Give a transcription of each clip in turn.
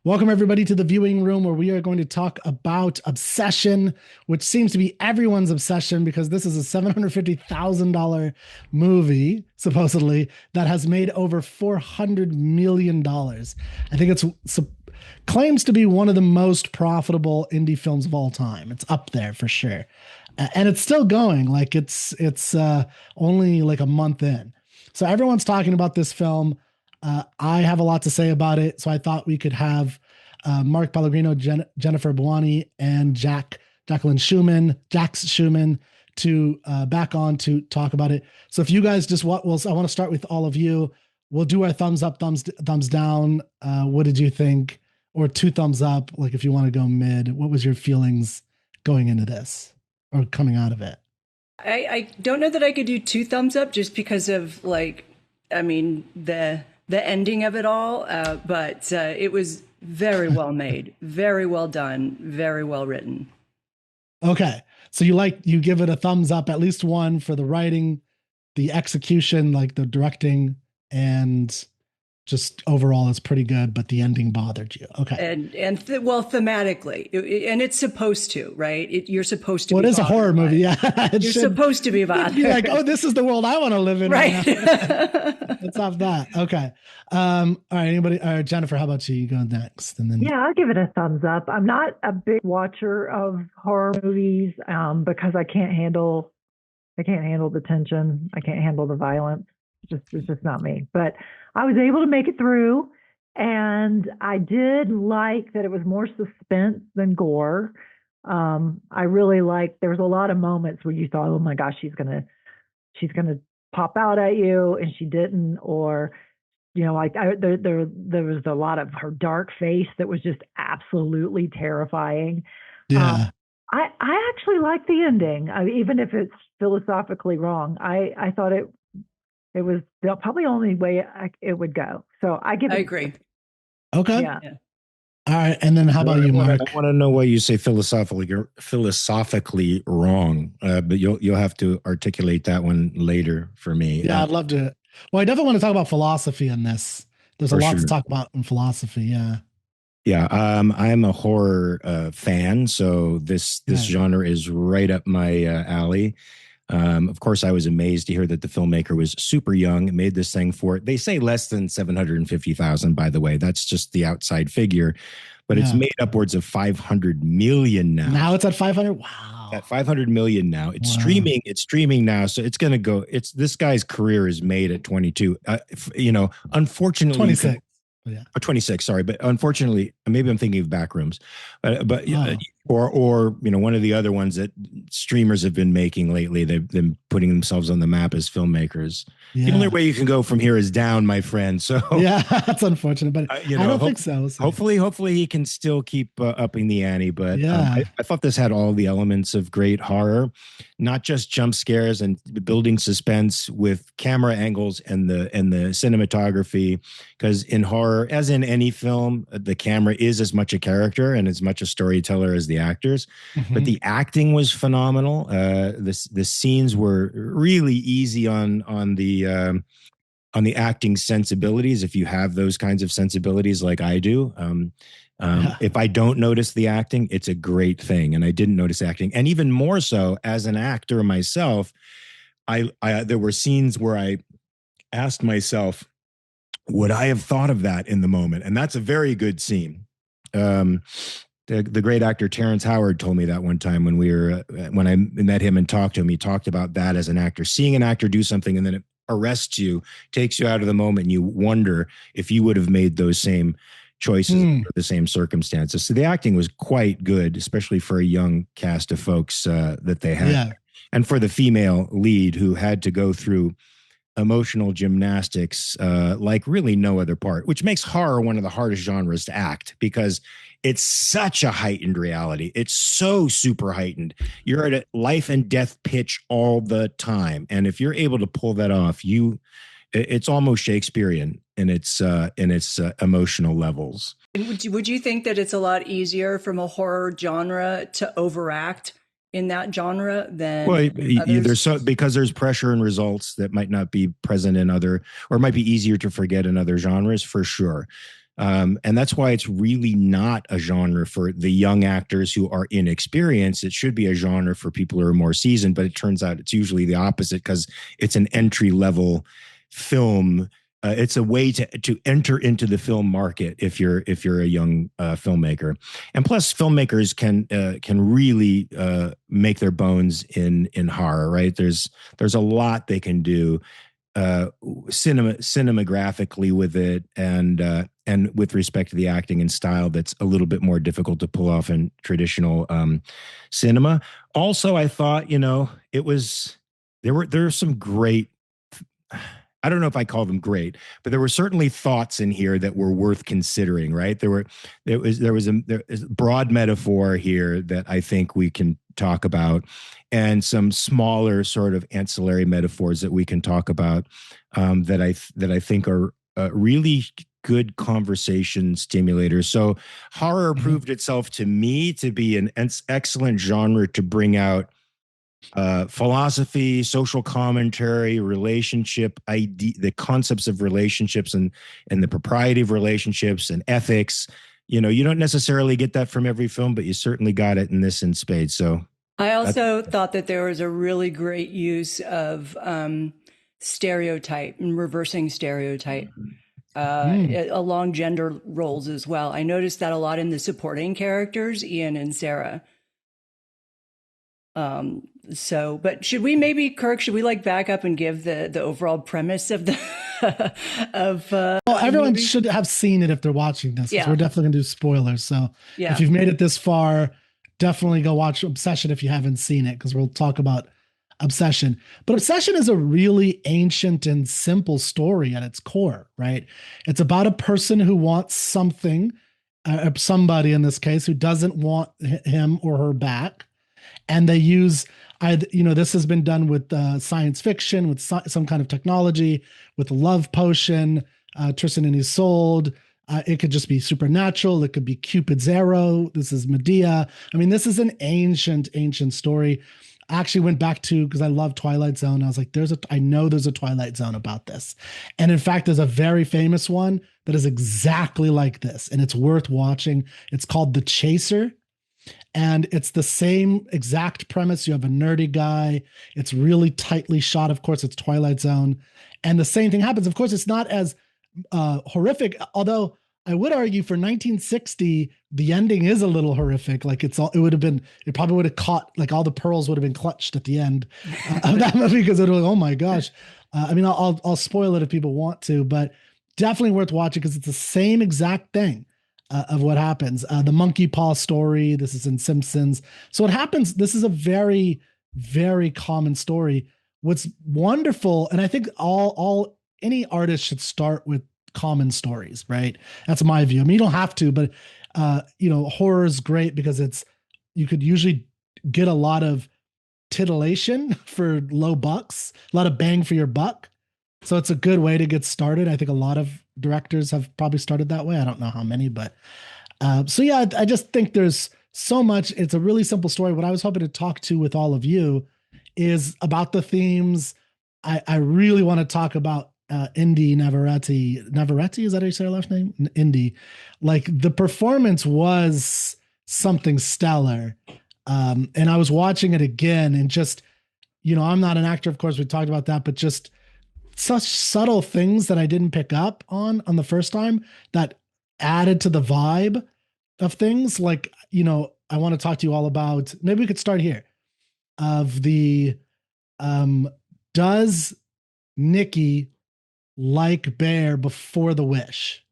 Welcome, everybody, to the viewing room where we are going to talk about Obsession, which seems to be everyone's obsession because this is a $750,000 movie, supposedly, that has made over $400 million. I think claims to be one of the most profitable indie films of all time. It's up there for sure. And it's still going. Like it's only like a month in. So everyone's talking about this film. I have a lot to say about it, so I thought we could have Mark Pellegrino, Jennifer Bouani, and Jacqueline Schumann, Jax Schumann, to back on to talk about it. So if you guys just I want to start with all of you. We'll do our thumbs up, thumbs down. What did you think? Or two thumbs up, like if you want to go mid. What was your feelings going into this or coming out of it? I don't know that I could do two thumbs up just because of the ending of it all, but it was very well made, very well done, very well written. Okay, so you give it a thumbs up, at least one for the writing, the execution, like the directing, and just overall it's pretty good, but the ending bothered you. Okay. Well, thematically, and it's supposed to, right? You're supposed to. Well, be it is a horror movie, yeah. You're supposed to be bothered. You're like, oh, this is the world I want to live in, right? Let's have that. Okay. All right. Anybody? Jennifer, how about you? You go next, and then. Yeah, I'll give it a thumbs up. I'm not a big watcher of horror movies because I can't handle the tension. I can't handle the violence. It's just not me. But I was able to make it through, and I did like that it was more suspense than gore. I really liked there was a lot of moments where you thought, oh my gosh, she's gonna pop out at you, and she didn't, or like there was a lot of her dark face that was just absolutely terrifying. Yeah. I actually like the ending, even if it's philosophically wrong. I thought it was probably the only way it would go. So I agree. Okay. Yeah. All right. And then how about you, Mark? I want to know why you say philosophically wrong, but you'll have to articulate that one later for me. Yeah, I'd love to. Well, I definitely want to talk about philosophy in this. There's a lot to talk about in philosophy. Yeah. Yeah. I'm a horror fan, so this genre is right up my alley. Of course, I was amazed to hear that the filmmaker was super young and made this thing for, they say less than 750,000, by the way. That's just the outside figure, but it's made upwards of 500 million now. Now it's at 500. Wow. At 500 million now. It's streaming. It's streaming now. So it's going to go, this guy's career is made at 22. Unfortunately, 26. Yeah. Or 26, sorry, but unfortunately, maybe I'm thinking of Backrooms, but or one of the other ones that streamers have been making lately. They've been putting themselves on the map as filmmakers. Yeah. The only way you can go from here is down, my friend. So yeah, that's unfortunate, but I don't think so. Hopefully he can still keep upping the ante. But I thought this had all the elements of great horror, not just jump scares and building suspense with camera angles and the cinematography. Because in horror, as in any film, the camera is as much a character and as much a storyteller as the actors. Mm-hmm. But the acting was phenomenal. The scenes were really easy on the acting sensibilities. If you have those kinds of sensibilities like I do, if I don't notice the acting, it's a great thing. And I didn't notice acting, and even more so as an actor myself, I there were scenes where I asked myself, would I have thought of that in the moment? And that's a very good scene. The great actor Terrence Howard told me that one time when I met him and talked to him. He talked about that as an actor, seeing an actor do something and then it arrests you, takes you out of the moment, and you wonder if you would have made those same choices or the same circumstances. So the acting was quite good, especially for a young cast of folks that they had. Yeah. And for the female lead who had to go through emotional gymnastics like really no other part, which makes horror one of the hardest genres to act because it's such a heightened reality. It's so super heightened. You're at a life and death pitch all the time. And if you're able to pull that off, it's almost Shakespearean in its emotional levels. Would you think that it's a lot easier from a horror genre to overact in that genre than because there's pressure and results that might not be present in other, or might be easier to forget in other genres, for sure. And that's why it's really not a genre for the young actors who are inexperienced. It should be a genre for people who are more seasoned, but it turns out it's usually the opposite because it's an entry level film. It's a way to enter into the film market if you're a young filmmaker, and plus filmmakers can really make their bones in horror. Right? There's a lot they can do cinemagraphically with it, and with respect to the acting and style that's a little bit more difficult to pull off in traditional cinema. Also, I thought there were some great. I don't know if I call them great, but there were certainly thoughts in here that were worth considering, right? There was a broad metaphor here that I think we can talk about, and some smaller sort of ancillary metaphors that we can talk about that I think are really good conversation stimulators. So horror proved itself to me to be an excellent genre to bring out philosophy, social commentary, relationship idea, the concepts of relationships and the propriety of relationships and ethics. You don't necessarily get that from every film, but you certainly got it in this in spades. So I also thought that there was a really great use of stereotype and reversing stereotype along gender roles as well. I noticed that a lot in the supporting characters, Ian and Sarah. But should we maybe, Kirk, back up and give the overall premise of the well, everyone should have seen it if they're watching this. Yeah. We're definitely gonna do spoilers. So if you've made it this far, definitely go watch Obsession if you haven't seen it, because we'll talk about Obsession. But Obsession is a really ancient and simple story at its core, right? It's about a person who wants something, somebody in this case, who doesn't want him or her back. And they use, this has been done with science fiction, with some kind of technology, with a love potion, Tristan and Isolde. It could just be supernatural. It could be Cupid's arrow. This is Medea. I mean, this is an ancient story. I actually went back to, because I love Twilight Zone. I was like, I know there's a Twilight Zone about this. And in fact, there's a very famous one that is exactly like this, and it's worth watching. It's called The Chaser. And it's the same exact premise. You have a nerdy guy. It's really tightly shot. Of course, it's Twilight Zone. And the same thing happens. Of course, it's not as horrific, although I would argue for 1960, the ending is a little horrific. Like it probably would have caught, like all the pearls would have been clutched at the end of that movie, because it was like, oh my gosh. I'll spoil it if people want to, but definitely worth watching because it's the same exact thing. Of what happens. The monkey paw story, this is in Simpsons. So what happens, this is a very, very common story. What's wonderful, and I think any artist should start with common stories, right? That's my view. I mean, you don't have to, but horror is great because you could usually get a lot of titillation for low bucks, a lot of bang for your buck. So it's a good way to get started. I think a lot of directors have probably started that way. I don't know how many, but I just think there's so much. It's a really simple story. What I was hoping to talk to with all of you is about the themes. I really want to talk about Indy Navarrette. Navarrette, is that how you say her last name? Indy. Like, the performance was something stellar. And I was watching it again, and just, I'm not an actor, of course, we talked about that, but just such subtle things that I didn't pick up on the first time that added to the vibe of things. Like, I want to talk to you all about, maybe we could start here, of the, does Nikki like Bear before the wish?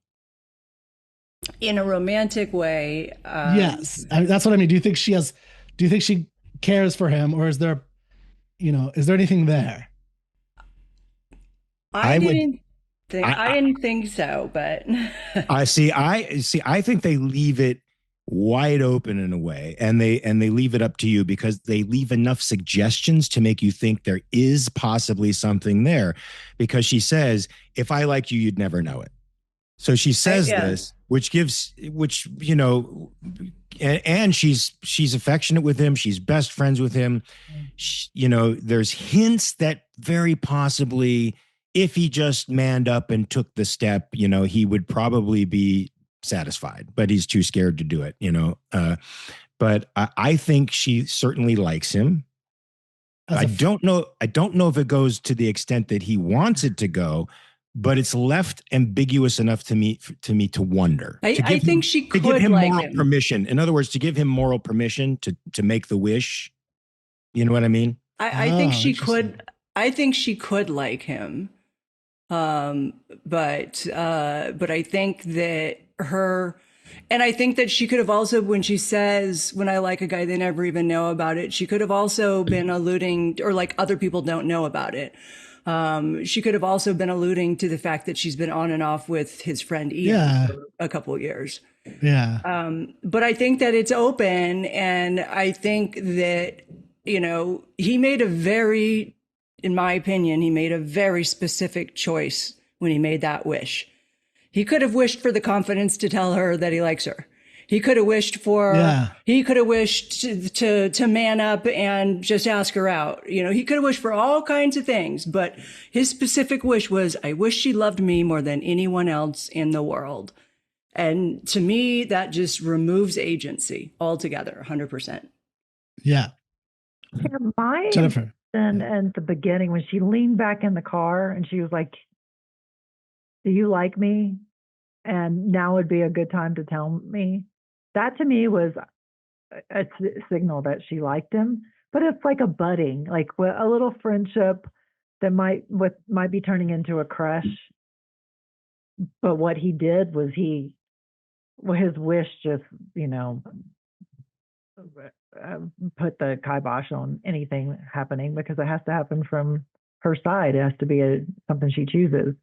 In a romantic way. Yes. That's what I mean. Do you think she cares for him, or is there anything there? I didn't think so, but I think they leave it wide open in a way, and they leave it up to you because they leave enough suggestions to make you think there is possibly something there, because she says, if I liked you, you'd never know it. So she says this, and she's affectionate with him. She's best friends with him. There's hints that very possibly, if he just manned up and took the step, he would probably be satisfied, but he's too scared to do it, but I think she certainly likes him. I don't know if it goes to the extent that he wants it to go, but it's left ambiguous enough to me to wonder. I think she could give him like moral him. permission. In other words, to give him moral permission to make the wish. You know what I mean? I think she could. I think she could like him, but I think that and I think that she could have also, when she says, when I like a guy, they never even know about it, she could have also been alluding, or like other people don't know about it. She could have also been alluding to the fact that she's been on and off with his friend Ian for a couple of years. Yeah. But I think that it's open, and I think that, he made in my opinion, he made a very specific choice when he made that wish. He could have wished for the confidence to tell her that he likes her. He could have wished to man up and just ask her out. He could have wished for all kinds of things, but his specific wish was, I wish she loved me more than anyone else in the world. And to me, that just removes agency altogether, 100%. Yeah. Jennifer. And at the beginning, when she leaned back in the car and she was like, do you like me? And now would be a good time to tell me. That to me was a signal that she liked him. But it's like a budding, like a little friendship that might be turning into a crush. But what he did was his wish just, put the kibosh on anything happening, because it has to happen from her side. It has to be something she chooses.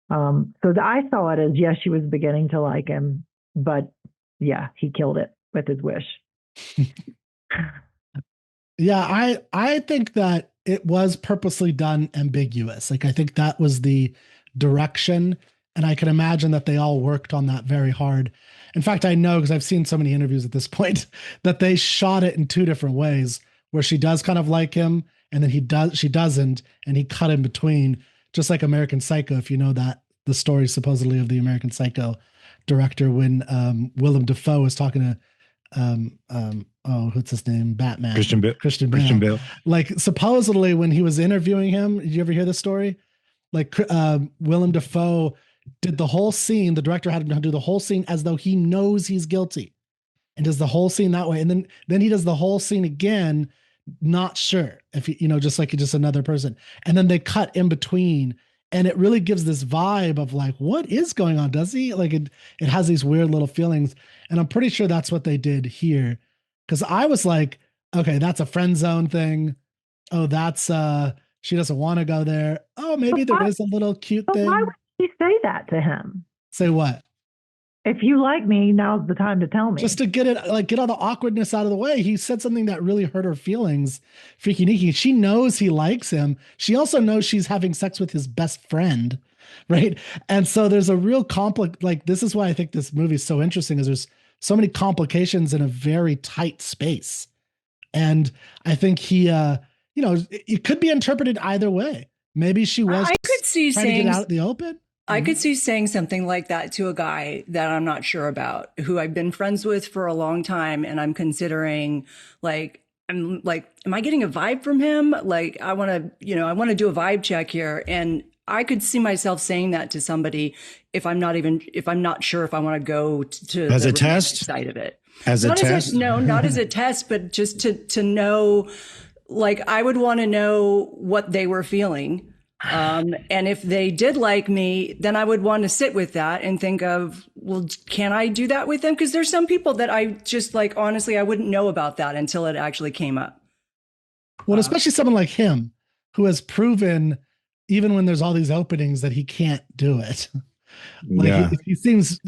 So I saw it as, yes, she was beginning to like him, but yeah, he killed it with his wish. Yeah, I think that it was purposely done ambiguous. Like, I think that was the direction, and I can imagine that they all worked on that very hard. In fact, I know, because I've seen so many interviews at this point, that they shot it in two different ways, where she does kind of like him, and then she doesn't, and he cut in between. Just like American Psycho, if you know that, the story supposedly of the American Psycho director, when Willem Dafoe was talking to, what's his name? Batman. Christian Bale. Like, supposedly when he was interviewing him, did you ever hear this story? Like, Willem Dafoe did the whole scene, the director had him do the whole scene as though he knows he's guilty, and does the whole scene that way. And then he does the whole scene again, not sure if just another person, and then they cut in between, and it really gives this vibe of like, what is going on? Does he like it has these weird little feelings, and I'm pretty sure that's what they did here, because I was like, okay, that's a friend zone thing. Oh, that's she doesn't want to go there. Oh, maybe there is a little cute thing. Why would she say that to him? Say what? If you like me, now's the time to tell me. Just to get all the awkwardness out of the way. He said something that really hurt her feelings. Freaky Nikki. She knows he likes him. She also knows she's having sex with his best friend, right? And so there's a real this is why I think this movie is so interesting, is there's so many complications in a very tight space. And I think he, it could be interpreted either way. Maybe she was I could see trying to get out in the open. I could see saying something like that to a guy that I'm not sure about, who I've been friends with for a long time, and I'm considering, am I getting a vibe from him? Like, I want to do a vibe check here. And I could see myself saying that to somebody if I'm not sure if I want to go to as the a test side of it. As a test? Not as a test, but just to know, like, I would want to know what they were feeling. And if they did like me, then I would want to sit with that and think of, well, can I do that with them? Because there's some people that I just, like, honestly, I wouldn't know about that until it actually came up. Well, especially someone like him, who has proven, even when there's all these openings, that he can't do it. He seems,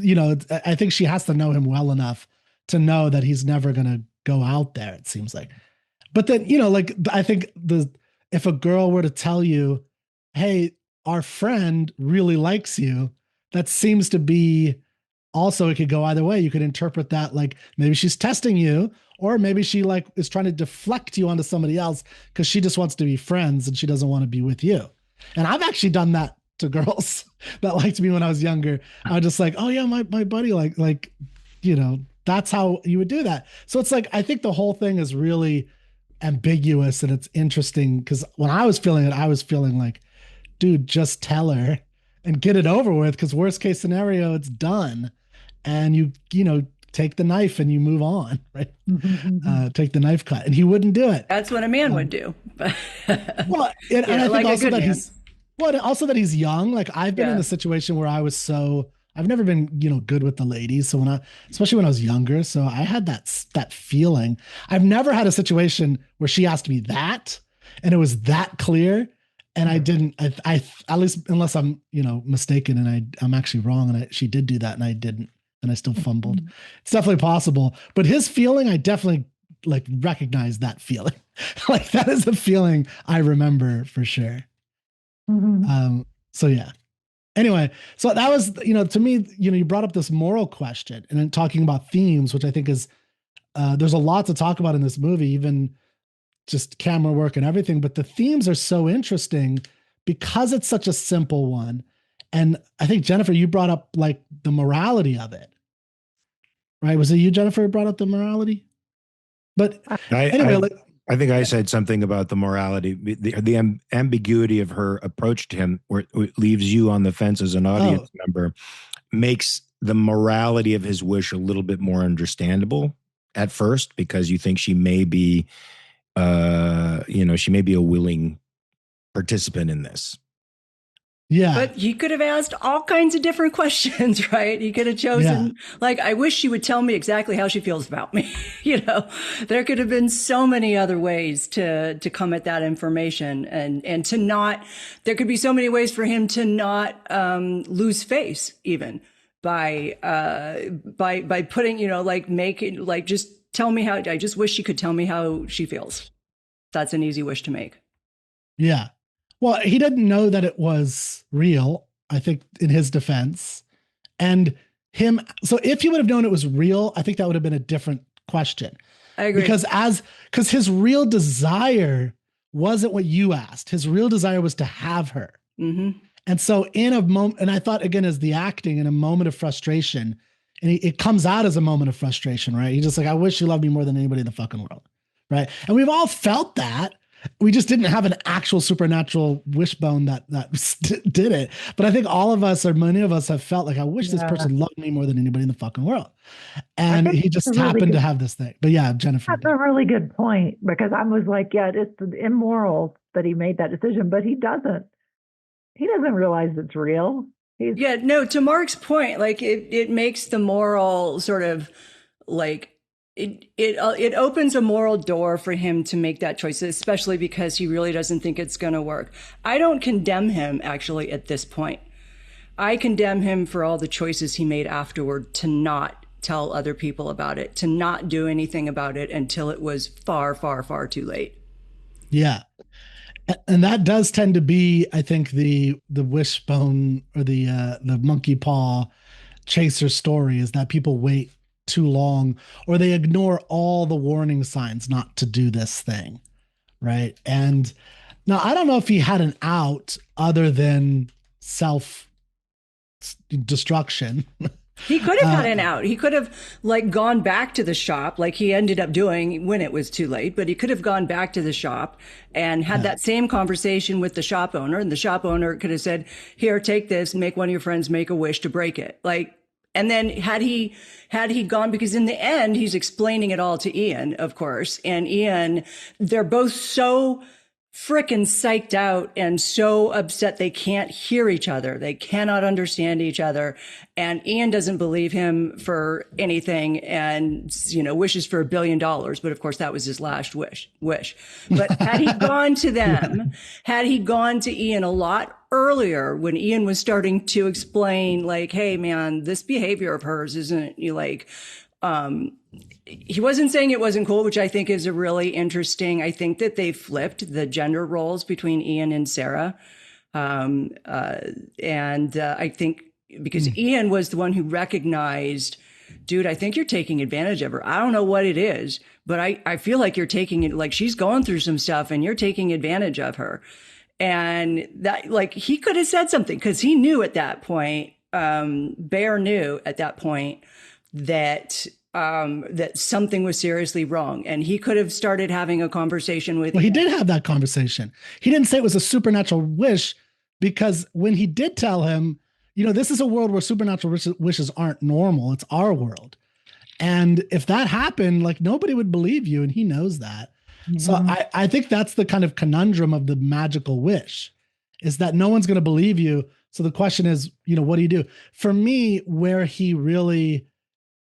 I think she has to know him well enough to know that he's never going to go out there, it seems like. But then, I think if a girl were to tell you, hey, our friend really likes you, that seems to be also, it could go either way. You could interpret that like maybe she's testing you, or maybe she is trying to deflect you onto somebody else because she just wants to be friends and she doesn't want to be with you. And I've actually done that to girls that liked me when I was younger. I was just like, oh yeah, my buddy, that's how you would do that. So it's like, I think the whole thing is really ambiguous, and it's interesting because when I was feeling it, I was feeling like, dude, just tell her and get it over with. Because worst case scenario, it's done, and you take the knife and you move on, right? Take the knife cut, and he wouldn't do it. That's what a man would do. Well, and I think like also that he's young. Like I've been in a situation where I've never been, good with the ladies. So especially when I was younger, so I had that feeling. I've never had a situation where she asked me that, and it was that clear, and I didn't. I at least, unless I'm, mistaken, and I'm actually wrong, and she did do that, and I didn't, and I still fumbled. It's definitely possible, but his feeling, I definitely recognize that feeling. Like that is the feeling I remember for sure. So yeah. Anyway, so that was, to me, you brought up this moral question and then talking about themes, which I think is, there's a lot to talk about in this movie, even just camera work and everything. But the themes are so interesting because it's such a simple one. And I think, Jennifer, you brought up the morality of it, right? Was it you, Jennifer, who brought up the morality? But anyway, I think I said something about the morality, the ambiguity of her approach to him, where it leaves you on the fence as an audience member, makes the morality of his wish a little bit more understandable at first, because you think she may be, she may be a willing participant in this. Yeah. But he could have asked all kinds of different questions, right? He could have chosen, I wish she would tell me exactly how she feels about me. There could have been so many other ways to come at that information and to not, there could be so many ways for him to not lose face even by putting, just tell me how, I just wish she could tell me how she feels. That's an easy wish to make. Yeah. Well, he didn't know that it was real, I think, in his defense. And so if he would have known it was real, I think that would have been a different question. I agree. Because his real desire wasn't what you asked. His real desire was to have her. Mm-hmm. And so in a moment, and I thought, again, as the acting in a moment of frustration, and it comes out as a moment of frustration, right? He's just like, I wish you loved me more than anybody in the fucking world, right? And we've all felt that. We just didn't have an actual supernatural wishbone that did it. But I think all of us, or many of us, have felt like, I wish this person loved me more than anybody in the fucking world. And he just happened to have this thing. But yeah, Jennifer. That's a really good point, because I was like, yeah, it's immoral that he made that decision, but he doesn't realize it's real. To Mark's point, it makes the moral sort of it opens a moral door for him to make that choice, especially because he really doesn't think it's going to work. I don't condemn him actually at this point. I condemn him for all the choices he made afterward to not tell other people about it, to not do anything about it until it was far, far, far too late. Yeah. And that does tend to be, I think, the wishbone or the monkey paw chaser story, is that people wait too long, or they ignore all the warning signs not to do this thing, right? And now I don't know if he had an out other than self-destruction. He could have had an out. He could have gone back to the shop like he ended up doing when it was too late, but he could have gone back to the shop and had that same conversation with the shop owner, and the shop owner could have said, here, take this, make one of your friends make a wish to break it. And then had he gone, because in the end, he's explaining it all to Ian, of course. And Ian, they're both so frickin' psyched out and so upset they can't hear each other. They cannot understand each other. And Ian doesn't believe him for anything and, wishes for $1 billion. But of course, that was his last wish. But had he gone to them, had he gone to Ian a lot earlier, when Ian was starting to explain, hey, man, this behavior of hers isn't he wasn't saying it wasn't cool, which I think is a really interesting. I think that they flipped the gender roles between Ian and Sarah. I think because Ian was the one who recognized, dude, I think you're taking advantage of her. I don't know what it is, but I feel like you're taking it, she's going through some stuff and you're taking advantage of her. And that, like, he could have said something because he knew at that point, Bear knew at that point that that something was seriously wrong, and he could have started having a conversation with. Well, he did have that conversation. He didn't say it was a supernatural wish, because when he did tell him, this is a world where supernatural wishes aren't normal. It's our world. And if that happened, like, nobody would believe you, and he knows that. Mm-hmm. So I think that's the kind of conundrum of the magical wish, is that no one's going to believe you. So the question is, what do you do? For me, where he really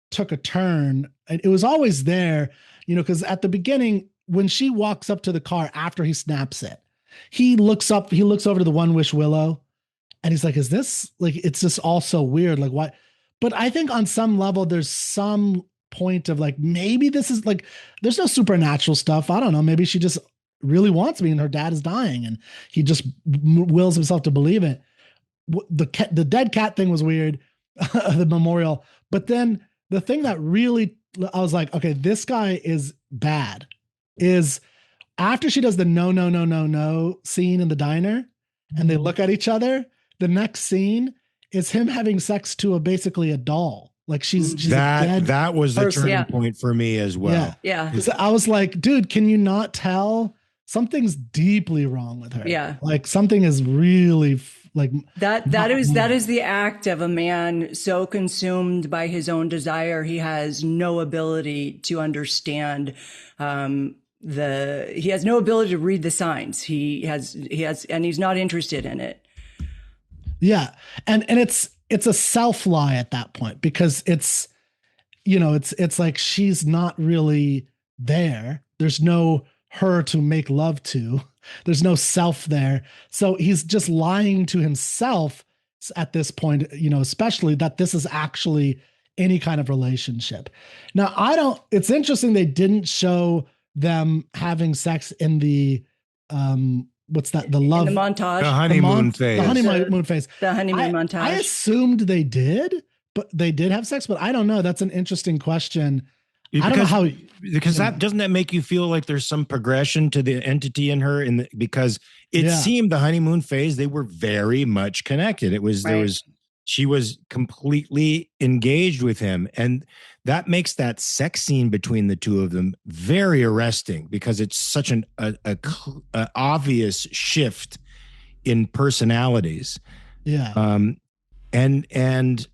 took a turn, and it was always there, because at the beginning, when she walks up to the car after he snaps it, he looks over to the One Wish Willow, and he's like, is this, like, it's just all so weird. Like, why? But I think on some level, there's some point of, like, maybe this is, like, there's no supernatural stuff. I don't know. Maybe she just really wants me and her dad is dying, and he just wills himself to believe it. The dead cat thing was weird, the memorial. But then the thing that really, I was like, okay, this guy is bad, is after she does the no scene in the diner, and they look at each other, the next scene is him having sex to basically a doll. Like, she's dead. That was the turning point for me as well. Yeah. I was like, dude, can you not tell something's deeply wrong with her? Yeah. Like, something is really like that is the act of a man so consumed by his own desire, he has no ability to understand he has no ability to read the signs. He has, and he's not interested in it. Yeah. And it's a self lie at that point, because it's like, she's not really there. There's no her to make love to. There's no self there. So he's just lying to himself at this point, especially that this is actually any kind of relationship. Now, it's interesting they didn't show them having sex in the, what's that? The love, in the montage, the honeymoon phase. The honeymoon phase. The honeymoon montage. I assumed they did, but they did have sex, but I don't know. That's an interesting question. I don't know how, because doesn't that make you feel like there's some progression to the entity in her? Because it seemed the honeymoon phase, they were very much connected. It was, she was completely engaged with him. And that makes that sex scene between the two of them very arresting, because it's such an obvious shift in personalities. Yeah. And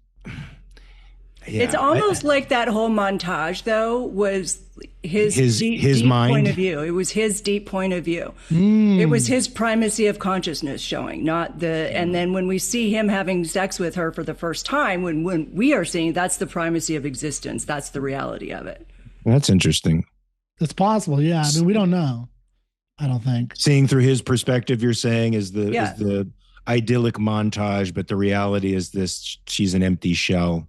yeah, it's almost like that whole montage, though, was his deep mind point of view. It was his deep point of view. It was his primacy of consciousness showing, not the. And then when we see him having sex with her for the first time, when we are seeing, that's the primacy of existence. That's the reality of it. That's interesting. It's possible. Yeah. I mean, we don't know. I don't think. Seeing through his perspective, you're saying, is the idyllic montage, but the reality is this: she's an empty shell.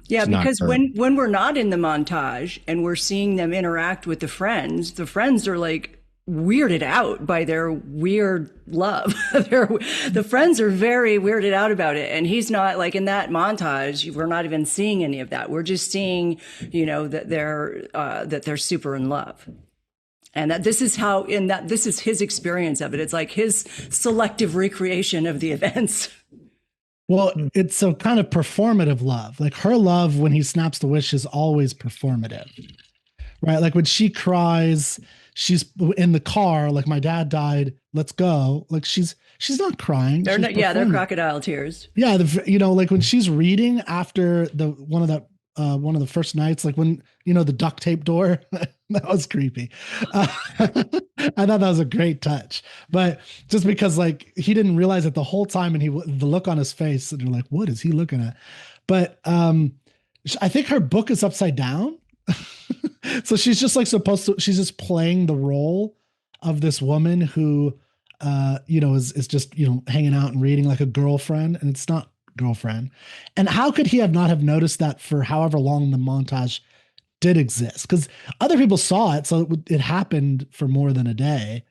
Yeah, because when we're not in the montage and we're seeing them interact with the friends are like weirded out by their weird love. The friends are very weirded out about it. And he's not, like, in that montage, we're not even seeing any of that. We're just seeing, that they're super in love. And that this is his experience of it. It's like his selective recreation of the events. Well, it's so kind of performative love. Like, her love when he snaps the wish is always performative, right? Like, when she cries, she's in the car, like, my dad died, let's go. Like, she's not crying. They're crocodile tears. Yeah. Like, when she's reading after one of the first nights, like, when, the duct tape door, that was creepy. I thought that was a great touch, but just because, like, he didn't realize it the whole time, and the look on his face, and you're like, what is he looking at? But I think her book is upside down. So she's just, like, she's just playing the role of this woman who, is just, hanging out and reading, like a girlfriend, and it's not girlfriend. And how could he not have noticed that for however long the montage did exist? Because other people saw it, so it happened for more than a day.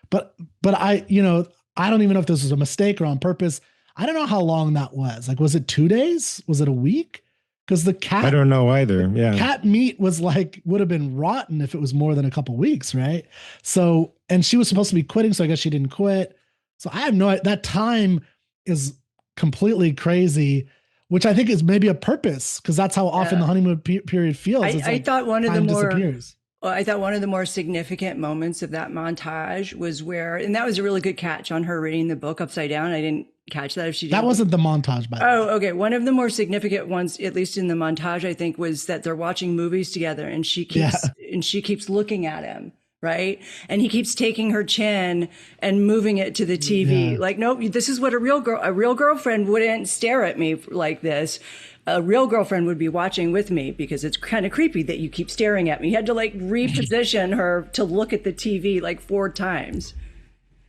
But I don't even know if this was a mistake or on purpose. I don't know how long that was. Like, was it 2 days? Was it a week? Because the cat, I don't know either. Yeah, cat meat would have been rotten if it was more than a couple weeks, right? So, and she was supposed to be quitting, so I guess she didn't quit. So I have that time is completely crazy, which I think is maybe a purpose, because that's how often the honeymoon period feels. I thought one of the more disappears. Well, I thought one of the more significant moments of that montage was where, and that was a really good catch on her reading the book upside down. I didn't catch that. If she did. That wasn't the montage, by the way. Oh, okay. One of the more significant ones, at least in the montage, I think, was that they're watching movies together, and she keeps looking at him, right? And he keeps taking her chin and moving it to the TV. Yeah. Like, nope, this is what a real girlfriend wouldn't stare at me like this. A real girlfriend would be watching with me, because it's kind of creepy that you keep staring at me. He had to like reposition her to look at the TV like 4 times.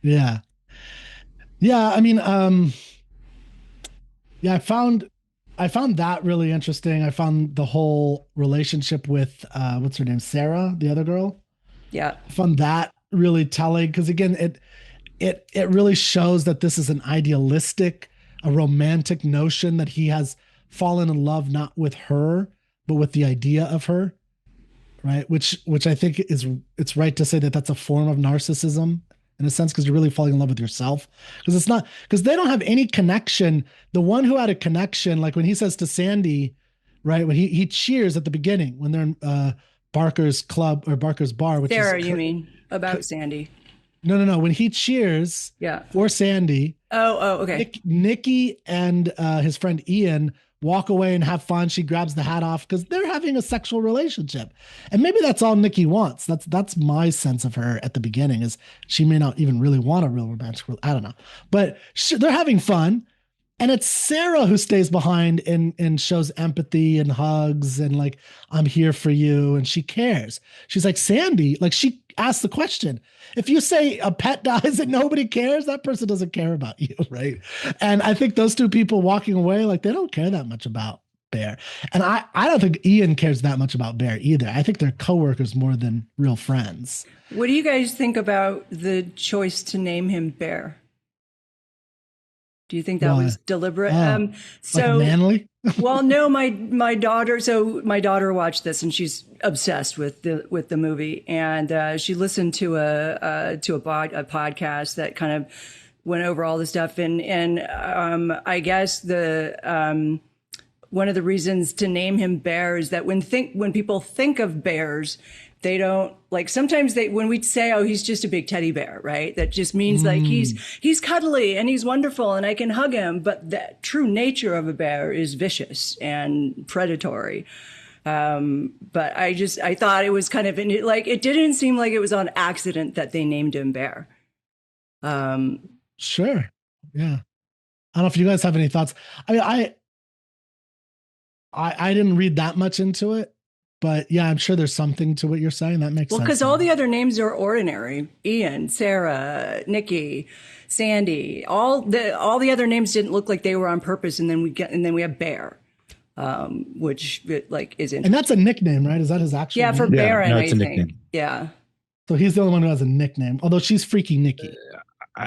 Yeah. Yeah. I mean, yeah, I found that really interesting. I found the whole relationship with, what's her name? Sarah, the other girl. Yeah. I found that really telling, because again, it really shows that this is an idealistic, a romantic notion that he has fallen in love not with her, but with the idea of her, right? Which I think it's right to say that that's a form of narcissism in a sense, because you're really falling in love with yourself. Because they don't have any connection. The one who had a connection, like when he says to Sandy, right, when he cheers at the beginning when they're in Barker's club or Barker's bar, which Sarah, is you mean about Sandy? No. When he cheers for Sandy. Oh, okay. Nikki and his friend Ian walk away and have fun. She grabs the hat off because they're having a sexual relationship. And maybe that's all Nikki wants. That's my sense of her at the beginning, is she may not even really want a real romantic, I don't know. But they're having fun. And it's Sarah who stays behind and shows empathy and hugs and like, I'm here for you. And she cares. She's like, Sandy, like she asked the question. If you say a pet dies and nobody cares, that person doesn't care about you, right? And I think those two people walking away, like they don't care that much about Bear. And I don't think Ian cares that much about Bear either. I think they're coworkers more than real friends. What do you guys think about the choice to name him Bear? Do you think that was deliberate? So like manly? Well, no, my daughter. So my daughter watched this and she's obsessed with the movie, and she listened to a podcast that kind of went over all the stuff, and I guess the one of the reasons to name him Bear is that when people think of bears, they don't like, sometimes when we say, oh, he's just a big teddy bear, right? That just means like he's cuddly and he's wonderful and I can hug him. But the true nature of a bear is vicious and predatory. But I thought it was kind of like, it didn't seem like it was on accident that they named him Bear. Sure. Yeah. I don't know if you guys have any thoughts. I mean, I didn't read that much into it. But yeah, I'm sure there's something to what you're saying. That makes sense. Well, because all the other names are ordinary. Ian, Sarah, Nikki, Sandy, all the other names didn't look like they were on purpose. And then we have Bear, which like is interesting. And that's a nickname, right? Is that his actual name? For Baron, no, I think. Yeah. So he's the only one who has a nickname, although she's Freaky Nikki.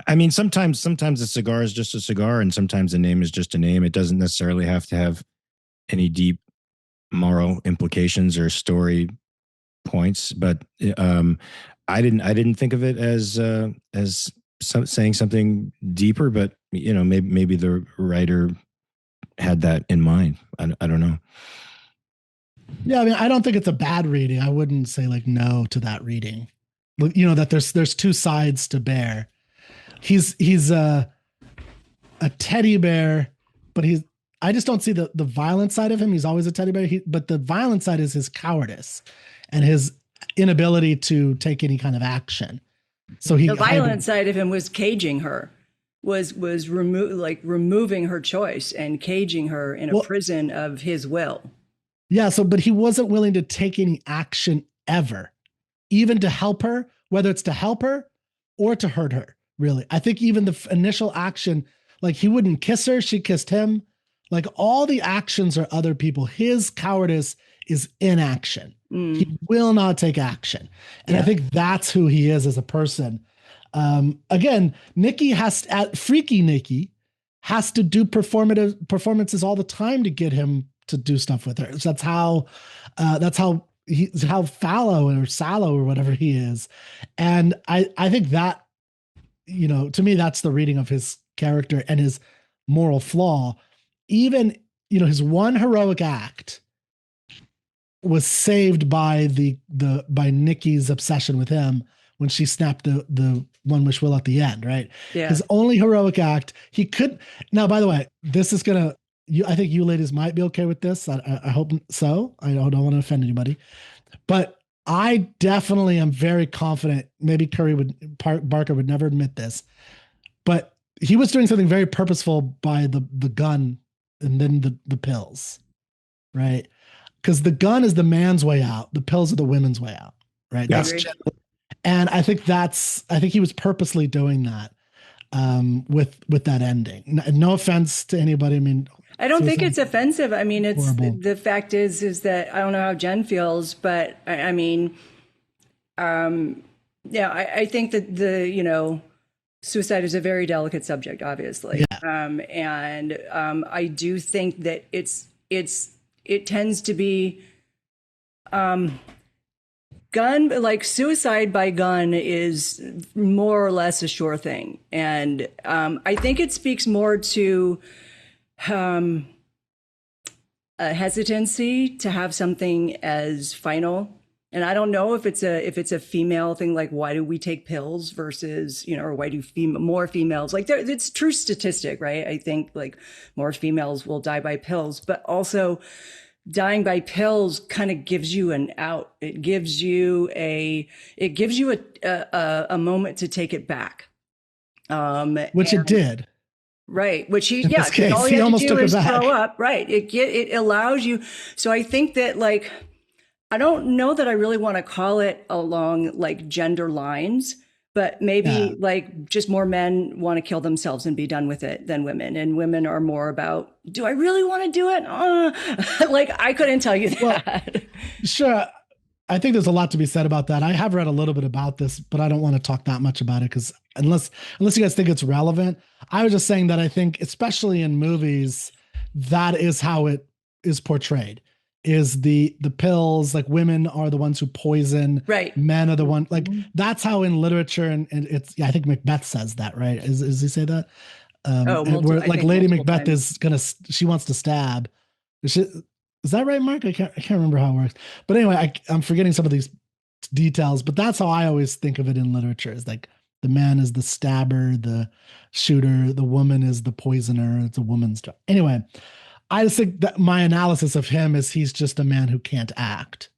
I mean, sometimes a cigar is just a cigar, and sometimes a name is just a name. It doesn't necessarily have to have any deep moral implications or story points, but I didn't think of it as saying something deeper. But you know, maybe the writer had that in mind. I don't know. Yeah, I mean, I don't think it's a bad reading. I wouldn't say like no to that reading. You know, that there's two sides to Bear. He's a teddy bear, but I just don't see the violent side of him. He's always a teddy bear. But the violent side is his cowardice and his inability to take any kind of action. So the violent side of him was caging her, was removing her choice and caging her in a prison of his will. Yeah. But he wasn't willing to take any action ever, even to help her, whether it's to help her or to hurt her. Really, I think even the initial action, like he wouldn't kiss her, she kissed him. Like all the actions are other people. His cowardice is inaction. He will not take action. And I think that's who he is as a person. Again, Freaky Nikki has to do performances all the time to get him to do stuff with her. So that's how fallow or sallow or whatever he is. And I think that to me, that's the reading of his character and his moral flaw. Even, his one heroic act was saved by by Nikki's obsession with him when she snapped the one wish will at the end, right? Yeah. His only heroic act, he could. Now, by the way, this is gonna. I think you ladies might be okay with this. I hope so. I don't want to offend anybody, but I definitely am very confident. Maybe Barker would never admit this, but he was doing something very purposeful by the gun and then the pills, right? Because the gun is the man's way out, the pills are the women's way out, right? Yeah. And I think he was purposely doing that with that ending. No offense to anybody. I mean, I don't think it's offensive. I mean, it's horrible. The fact is that I don't know how Jen feels, but I mean, I think that suicide is a very delicate subject, obviously. Yeah. And I do think that it tends to be suicide by gun is more or less a sure thing. And I think it speaks more to a hesitancy to have something as final. And I don't know if it's a female thing, like why do we take pills versus, or why do more females, like it's true statistic, right? I think like more females will die by pills, but also dying by pills kind of gives you an out. It gives you a moment to take take it which it did. Right. Which in this case, all you almost have to do took is it back. throw up. Right. It allows you. So I think that I don't know that I really want to call it along gender lines, but maybe just more men want to kill themselves and be done with it than women. And women are more about, do I really want to do it? I couldn't tell you that. Well, sure. I think there's a lot to be said about that. I have read a little bit about this, but I don't want to talk that much about it because unless you guys think it's relevant, I was just saying that I think, especially in movies, that is how it is portrayed. Is the pills, like women are the ones who poison, right? Men are the one, that's how in literature and it's. I think Macbeth says that, right? Is he say that? Where Lady Macbeth times. She wants to stab. Is that right, Mark? I can't remember how it works. But anyway, I'm forgetting some of these details, but that's how I always think of it in literature. Is like the man is the stabber, the shooter, the woman is the poisoner. It's a woman's job. Anyway, I just think that my analysis of him is he's just a man who can't act.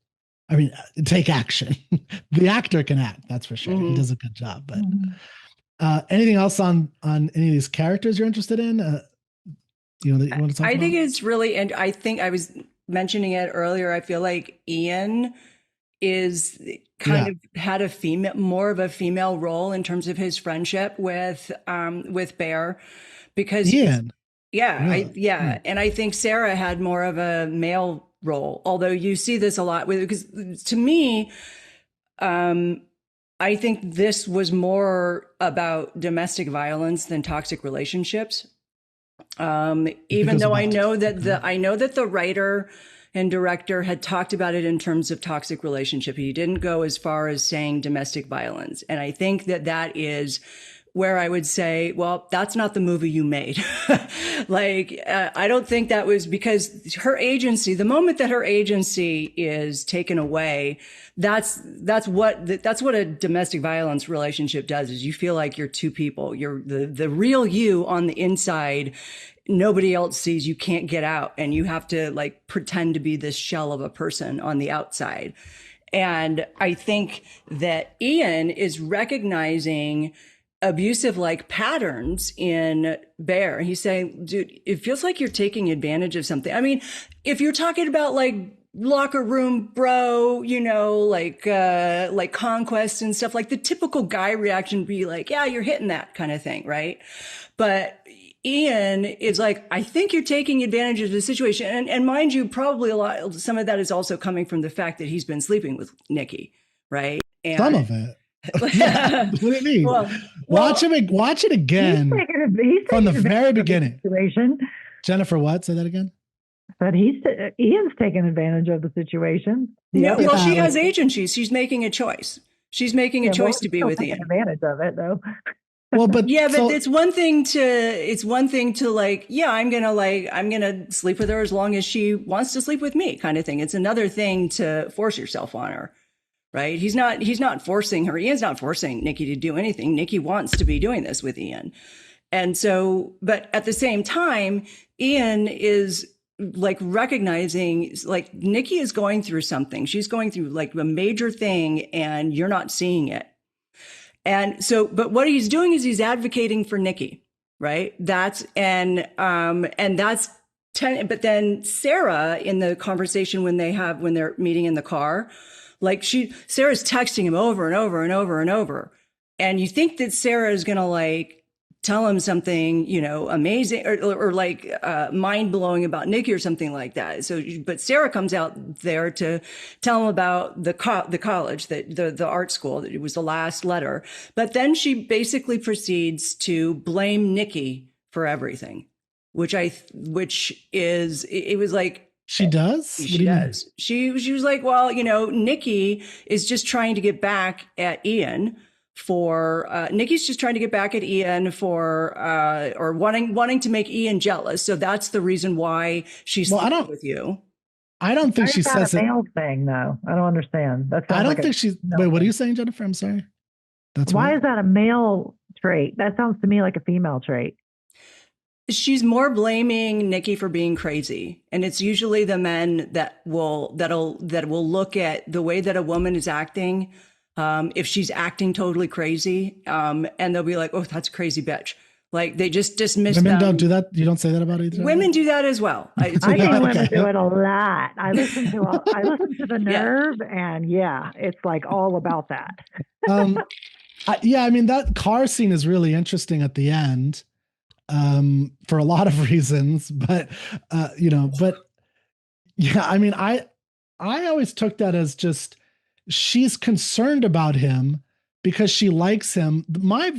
I mean, take action. The actor can act, that's for sure. Mm-hmm. He does a good job. But anything else on any of these characters you're interested in? That you want to talk about? I think it's really, and I think I was mentioning it earlier. I feel like Ian is kind of had more of a female role in terms of his friendship with Bear, because Ian. And I think Sarah had more of a male role, although you see this a lot because to me, I think this was more about domestic violence than toxic relationships. Even though I know that the writer and director had talked about it in terms of toxic relationship, he didn't go as far as saying domestic violence. And I think that is where I would say, well, that's not the movie you made. I don't think that was because her agency, the moment that her agency is taken away, that's what a domestic violence relationship does, is you feel like you're two people. You're the real you on the inside. Nobody else sees, you can't get out, and you have to pretend to be this shell of a person on the outside. And I think that Ian is recognizing abusive patterns in Bear. He's saying, dude, it feels like you're taking advantage of something. I mean, if you're talking about locker room bro, conquest and stuff, the typical guy reaction would be yeah, you're hitting that kind of thing, right? But Ian is I think you're taking advantage of the situation. And mind you, probably some of that is also coming from the fact that he's been sleeping with Nikki, right? And some of it. Yeah. What do you mean? Watch it again from the very beginning. Situation. Jennifer, what? Say that again. But Ian's taking advantage of the situation. Yeah, well, she has agency. She's making a choice. She's making a choice to be with Ian. Advantage of it, though. Well, but yeah, but it's one thing to like, yeah, I'm gonna sleep with her as long as she wants to sleep with me, kind of thing. It's another thing to force yourself on her, right? He's not forcing her. Ian's not forcing Nikki to do anything. Nikki wants to be doing this with Ian. And so, but at the same time, Ian is like recognizing like Nikki is going through something. She's going through like a major thing and you're not seeing it. And so, but what he's doing is he's advocating for Nikki, right? But then Sarah in the conversation when they're meeting in the car, like Sarah's texting him over and over and over and over. And you think that Sarah is going to like tell him something, amazing or like mind blowing about Nikki or something like that. So, but Sarah comes out there to tell him about the college, the art school. It was the last letter. But then she basically proceeds to blame Nikki for everything, it was like, she does? She does. She was like, well, Nikki is just trying to get back at Ian Nikki's just trying to get back at Ian or wanting to make Ian jealous. So that's the reason why she's sleeping with you. I don't think she says a male thing though. I don't understand. I don't think she's, wait, what are you saying, Jennifer? I'm sorry. Why is that a male trait? That sounds to me like a female trait. She's more blaming Nikki for being crazy. And it's usually the men that will look at the way that a woman is acting. If she's acting totally crazy, and they'll be like, oh, that's a crazy bitch. Like they just dismiss women don't do that. You don't say that about either. Women do that as well. I think women do it a lot. I listen to the Nerve, and it's like all about that. I mean that car scene is really interesting at the end, for a lot of reasons. But I mean, I always took that as just. She's concerned about him because she likes him. I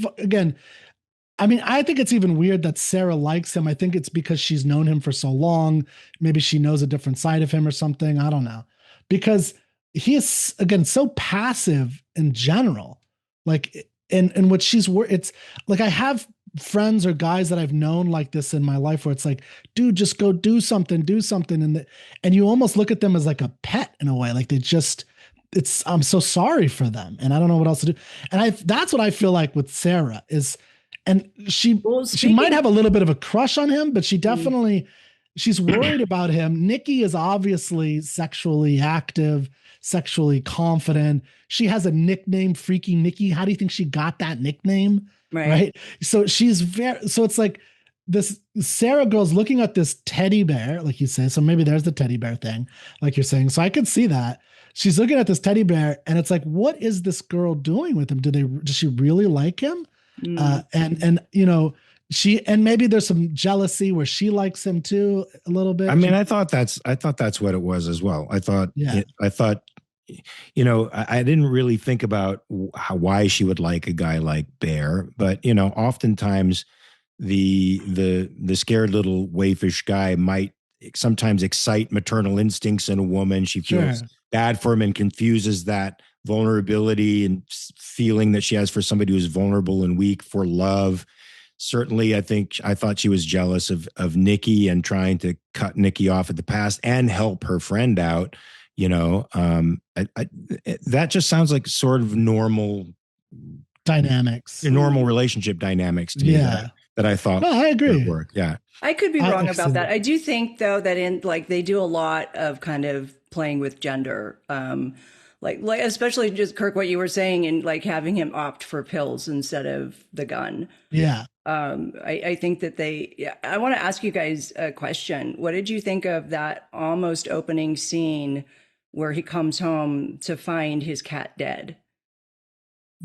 mean, I think it's even weird that Sarah likes him. I think it's because she's known him for so long. Maybe she knows a different side of him or something. I don't know. Because he is, again, so passive in general. Like, and what it's like, I have friends or guys that I've known like this in my life where it's like, dude, just go do something. And you almost look at them as like a pet in a way. Like I'm so sorry for them and I don't know what else to do. And that's what I feel like with Sarah is, and she might have a little bit of a crush on him, but she definitely, she's worried about him. Nikki is obviously sexually active, sexually confident. She has a nickname, Freaky Nikki. How do you think she got that nickname? Right. So so it's like this Sarah girl's looking at this teddy bear, like you say. So maybe there's the teddy bear thing, like you're saying. So I could see that. She's looking at this teddy bear and it's like, what is this girl doing with him? Does she really like him? And maybe there's some jealousy where she likes him too a little bit. I mean, I thought that's what it was as well. I didn't really think about why she would like a guy like Bear, but oftentimes the scared little waifish guy might sometimes excite maternal instincts in a woman. She feels bad for him and confuses that vulnerability and feeling that she has for somebody who's vulnerable and weak for love. Certainly, I thought she was jealous of Nikki and trying to cut Nikki off at the past and help her friend out. That just sounds like sort of normal dynamics, normal relationship dynamics to me that I thought. No, I agree. Would work. Yeah. I could be wrong about that. I do think though that they do a lot of kind of playing with gender, like especially just Kirk, what you were saying, and like having him opt for pills instead of the gun. Yeah. I think that I want to ask you guys a question. What did you think of that almost opening scene where he comes home to find his cat dead?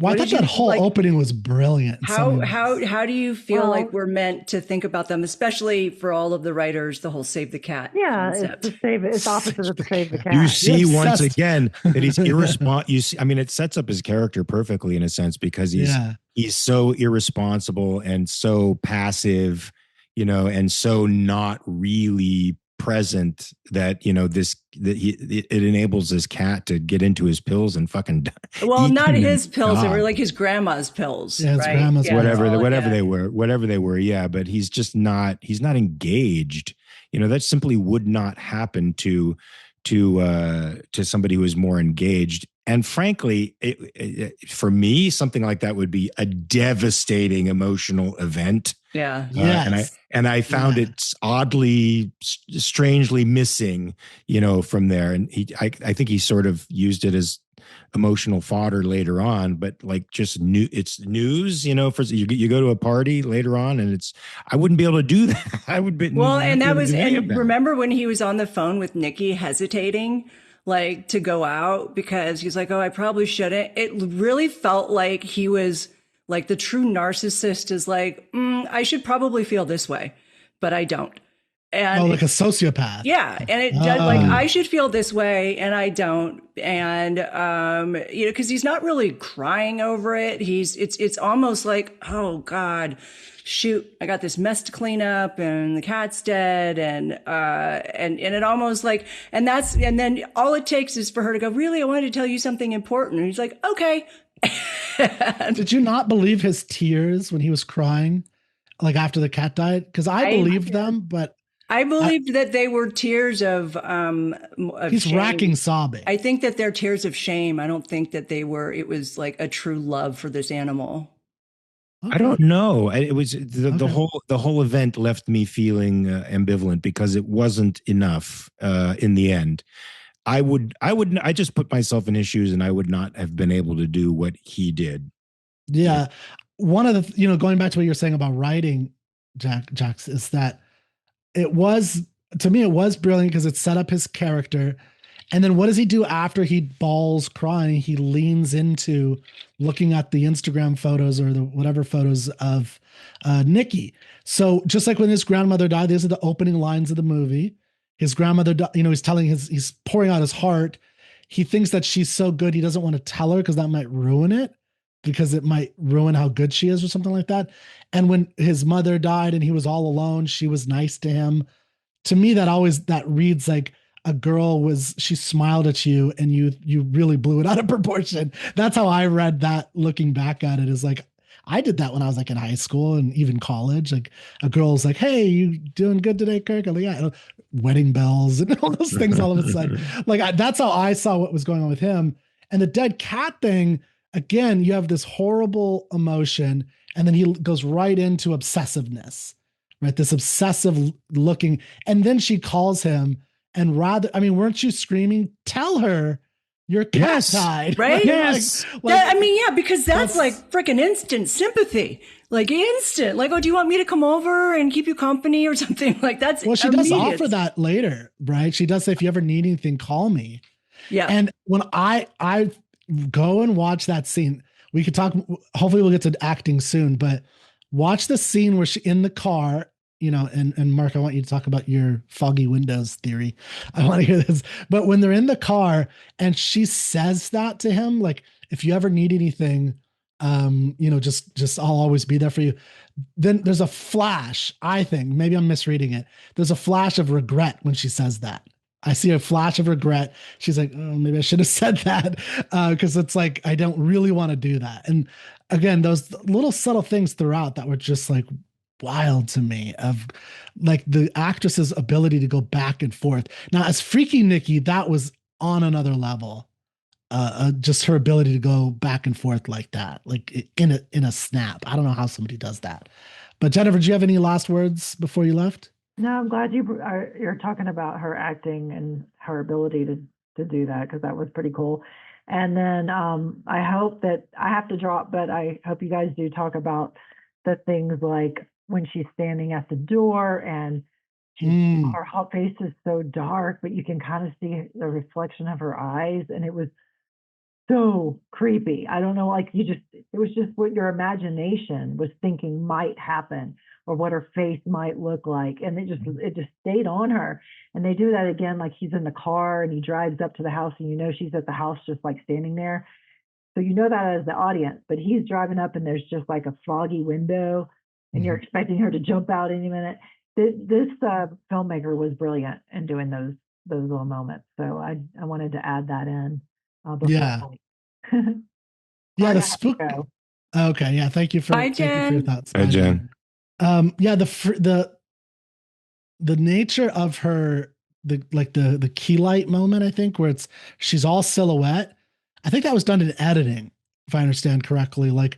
Well, I thought that whole opening was brilliant. How do you feel like we're meant to think about them, especially for all of the writers, the whole save the cat concept? It's opposite of the save the cat. You see once again that he's irresponsible. It sets up his character perfectly in a sense because he's so irresponsible and so passive, and so not really present that, it enables this cat to get into his pills and fucking well, not him his pills. They were die. like his grandma's pills. Yeah, his right? grandma's Yeah, whatever they were. Yeah. But he's not engaged. That simply would not happen to somebody who is more engaged. And frankly, for me, something like that would be a devastating emotional event. Yeah. And I found it oddly, strangely missing, from there. And I think he sort of used it as emotional fodder later on, but like just it's news, for you go to a party later on, and I wouldn't be able to do that. I would be remember when he was on the phone with Nikki, hesitating like to go out because he's like, oh, I probably shouldn't. It really felt like he was like the true narcissist is like, I should probably feel this way, but I don't. And like a sociopath. Yeah. And it like, I should feel this way and I don't. And, cause he's not really crying over it. It's almost like, oh God, shoot, I got this mess to clean up and the cat's dead. And it almost like, and then all it takes is for her to go, really, I wanted to tell you something important. And he's like, okay. Did you not believe his tears when he was crying? Like after the cat died? Cause I believed them, but I believed that they were tears of he's shame. racking sobbing. I think that they're tears of shame. I don't think that it was like a true love for this animal. Okay. I don't know. It was the whole event left me feeling ambivalent because it wasn't enough in the end. I just put myself in his shoes and I would not have been able to do what he did. Yeah. One of the, going back to what you're saying about writing, Jax, is that it was brilliant because it set up his character. And then what does he do after he bawls crying? He leans into looking at the Instagram photos or the whatever photos of Nikki. So just like when his grandmother died, these are the opening lines of the movie. His grandmother, he's pouring out his heart. He thinks that she's so good, he doesn't want to tell her because that might ruin it, because it might ruin how good she is or something like that. And when his mother died and he was all alone, she was nice to him. To me, that reads like a girl she smiled at you and you really blew it out of proportion. That's how I read that looking back at it, is like, I did that when I was like in high school and even college. Like a girl's like, hey, you doing good today, Kirk? I'm like, yeah, wedding bells and all those things all of a sudden. Like that's how I saw what was going on with him. And the dead cat thing, again, you have this horrible emotion, and then he goes right into obsessiveness, right? This obsessive looking. And then she calls him, and weren't you screaming, tell her your cat died? Right? Yes. Because that's like freaking instant sympathy. Like instant. Like, oh, do you want me to come over and keep you company or something? Like that's well, she does offer that later, right? She does say, if you ever need anything, call me. Yeah. And when I go and watch that scene, we could talk, hopefully we'll get to acting soon, but watch the scene where she in the car, and Mark, I want you to talk about your foggy windows theory. I want to hear this. But when they're in the car and she says that to him, like, if you ever need anything, just I'll always be there for you. Then there's a flash, I think, maybe I'm misreading it. There's a flash of regret when she says that. I see a flash of regret. She's like, oh, maybe I should have said that. Because it's like, I don't really want to do that. And again, those little subtle things throughout that were just like wild to me, of like the actress's ability to go back and forth. Now, as Freaky Nikki, that was on another level. Just her ability to go back and forth like that, like in a snap. I don't know how somebody does that. But Jennifer, do you have any last words before you left? No, I'm glad you're talking about her acting and her ability to do that, because that was pretty cool. And then I hope that I have to drop, but I hope you guys do talk about the things like when she's standing at the door and her hot face is so dark, but you can kind of see the reflection of her eyes, and it was so creepy. I don't know, like it was just what your imagination was thinking might happen, or what her face might look like. And it just stayed on her. And they do that again, like he's in the car and he drives up to the house and she's at the house just like standing there. So that as the audience, but he's driving up and there's just like a foggy window and you're expecting her to jump out any minute. this filmmaker was brilliant in doing those little moments. So I wanted to add that in. Yeah. Yeah, the spook. Go. Okay, yeah. Thank you for Bye, Jen. your thoughts. Hi, Jen. Yeah, the nature of her, the key light moment, I think, where she's all silhouette. I think that was done in editing, if I understand correctly. Like,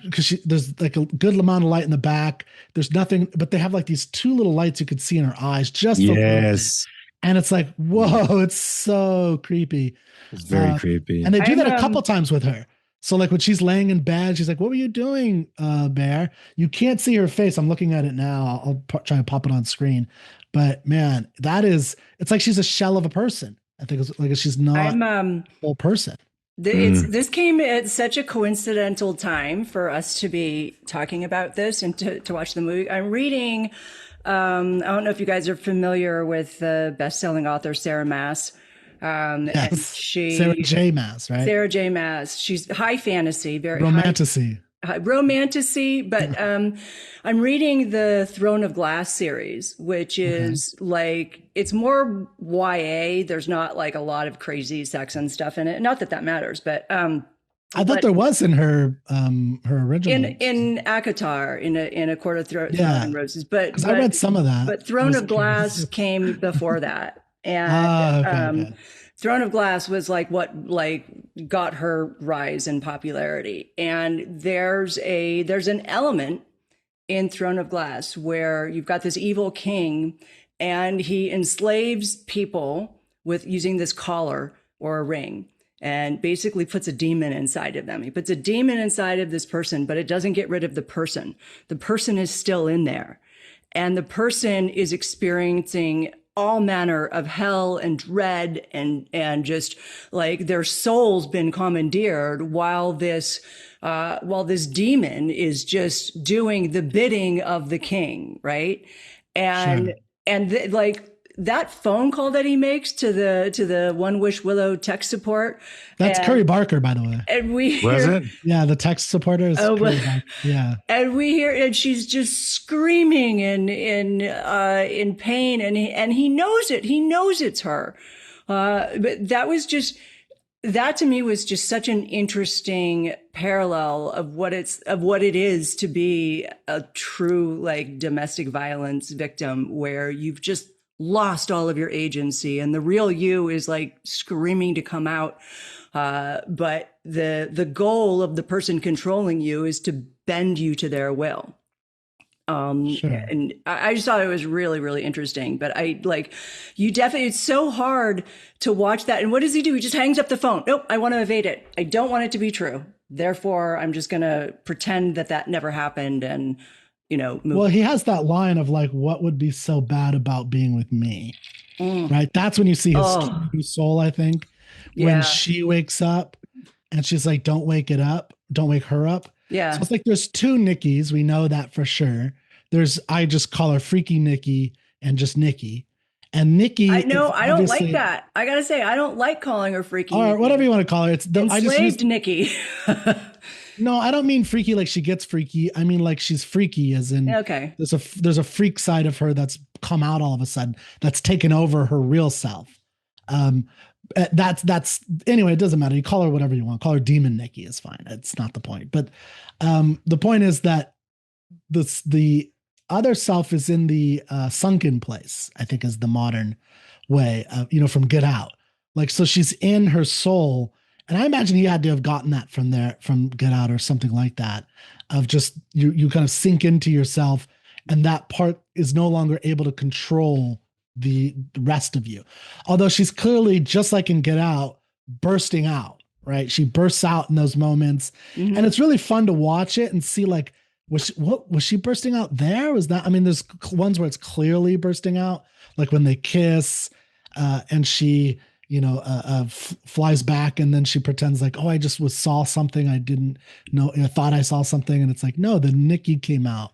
because there's like a good amount of light in the back. There's nothing, but they have like these two little lights you could see in her eyes, just yes. And it's like, whoa, it's so creepy. It's very creepy. And they do that a couple times with her. So like when she's laying in bed, she's like, what were you doing, Bear? You can't see her face. I'm looking at it now. I'll try and pop it on screen. But man, it's like she's a shell of a person. I think it's like she's not a whole person. This came at such a coincidental time for us to be talking about this and to watch the movie. I'm reading, I don't know if you guys are familiar with the best-selling author Sarah Maas. Yes. Sarah J. Maas, right? Sarah J. Maas. She's high fantasy, very romantasy. Romantasy, but I'm reading the Throne of Glass series, which is like, it's more YA. There's not like a lot of crazy sex and stuff in it. Not that that matters, but I thought there was in her original in ACOTAR in a Court of Throne and Roses, but I read some of that. But Throne of Glass came before that, and Throne of Glass was like what got her rise in popularity. And there's an element in Throne of Glass where you've got this evil king and he enslaves people with using this collar or a ring and basically puts a demon inside of them. He puts a demon inside of this person, but it doesn't get rid of the person. The person is still in there. And the person is experiencing all manner of hell and dread and just like their soul's been commandeered while this demon is just doing the bidding of the king, right? And like that phone call that he makes to the One Wish Willow tech support. That's Curry Barker, by the way. And we was it? Yeah, the tech supporter is yeah. And we hear, and she's just screaming in pain, and he knows it. He knows it's her. But that to me was just such an interesting parallel of what it is to be a true like domestic violence victim, where you've just lost all of your agency and the real you is like screaming to come out. But the goal of the person controlling you is to bend you to their will. And I just thought it was really, really interesting, but it's so hard to watch that. And what does he do? He just hangs up the phone. Nope. I want to evade it. I don't want it to be true. Therefore, I'm just going to pretend that never happened and, move. Well, he has that line of like, what would be so bad about being with me? Right. That's when you see his soul, I think, when she wakes up and she's like, don't wake it up. Don't wake her up. Yeah. So it's like, there's two Nickis. We know that for sure. I just call her Freaky Nikki and just Nikki. And Nikki. I know. I don't like that. I got to say, I don't like calling her Freaky. Or whatever you want to call her. It's enslaved Nikki. No, I don't mean freaky like she gets freaky. I mean like she's freaky as in there's a freak side of her that's come out all of a sudden that's taken over her real self. That's anyway, it doesn't matter. You call her whatever you want. Call her Demon Nikki is fine. It's not the point. But the point is that the other self is in the sunken place, I think is the modern way, from Get Out. Like, so she's in her soul. And I imagine he had to have gotten that from Get Out or something like that, of just you kind of sink into yourself and that part is no longer able to control the rest of you. Although she's clearly, just like in Get Out, bursting out, right? She bursts out in those moments. Mm-hmm. And it's really fun to watch it and see like, was she bursting out there? Was that, I mean, there's ones where it's clearly bursting out, like when they kiss and she, flies back and then she pretends like, oh, I just saw something I didn't know. I thought I saw something. And it's like, no, the Nikki came out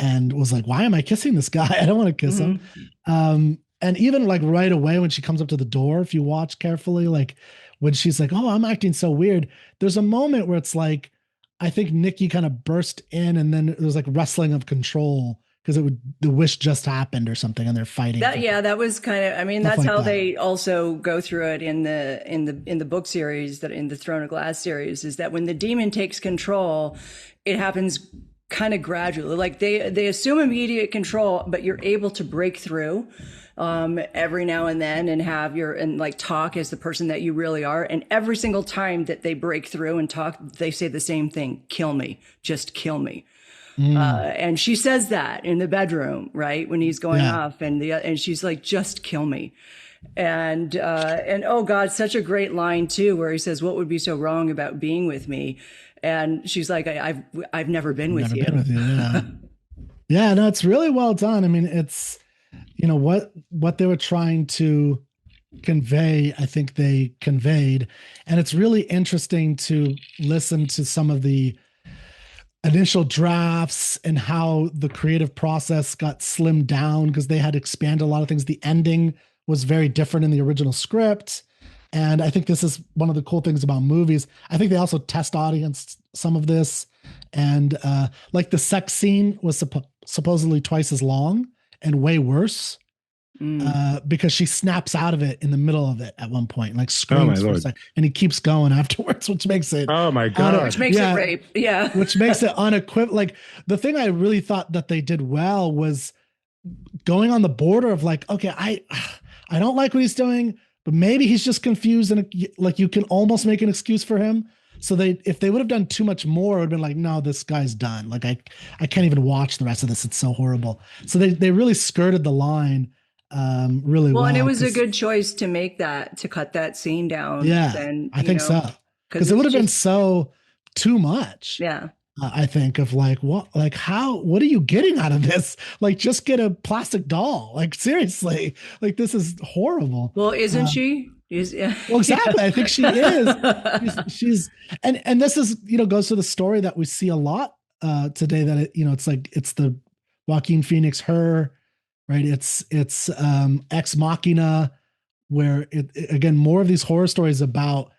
and was like, why am I kissing this guy? I don't want to kiss him. And even like right away when she comes up to the door, if you watch carefully, like when she's like, oh, I'm acting so weird. There's a moment where it's like, I think Nikki kind of burst in and then there was like wrestling of control because the wish just happened or something, and they're fighting. That was kind of. I mean, that's like how they also go through it in the book series, that in the Throne of Glass series, is that when the demon takes control, it happens kind of gradually. Like they assume immediate control, but you're able to break through every now and then and like talk as the person that you really are. And every single time that they break through and talk, they say the same thing: kill me, just kill me. And she says that in the bedroom, right, when he's going off, and she's like, just kill me. And oh God, such a great line too, where he says, what would be so wrong about being with me? And she's like, I've never been with you. Yeah. Yeah, no, it's really well done. I mean, it's, what they were trying to convey, I think they conveyed. And it's really interesting to listen to some of the initial drafts and how the creative process got slimmed down, because they had expanded a lot of things. The ending was very different in the original script. And I think this is one of the cool things about movies. I think they also test audience some of this. And like the sex scene was supposedly twice as long and way worse because she snaps out of it in the middle of it at one point, like screams for a second, and he keeps going afterwards, which makes it which makes it rape. Yeah. Which makes it unequivocal. Like the thing I really thought that they did well was going on the border of like, okay, I don't like what he's doing, but maybe he's just confused, and like you can almost make an excuse for him. So if they would have done too much more, it would have been like, no, this guy's done. Like I can't even watch the rest of this. It's so horrible. So they really skirted the line really well. And it was a good choice to cut that scene down. Yeah, I think so. Because it would have been so too much. Yeah. I think of like, what are you getting out of this? Like, just get a plastic doll. Like, seriously, like, this is horrible. Well, isn't she? Well, exactly. I think she is. She's and this is, goes to the story that we see a lot today, that it's like, it's the Joaquin Phoenix, her, right? It's Ex Machina, where again, more of these horror stories about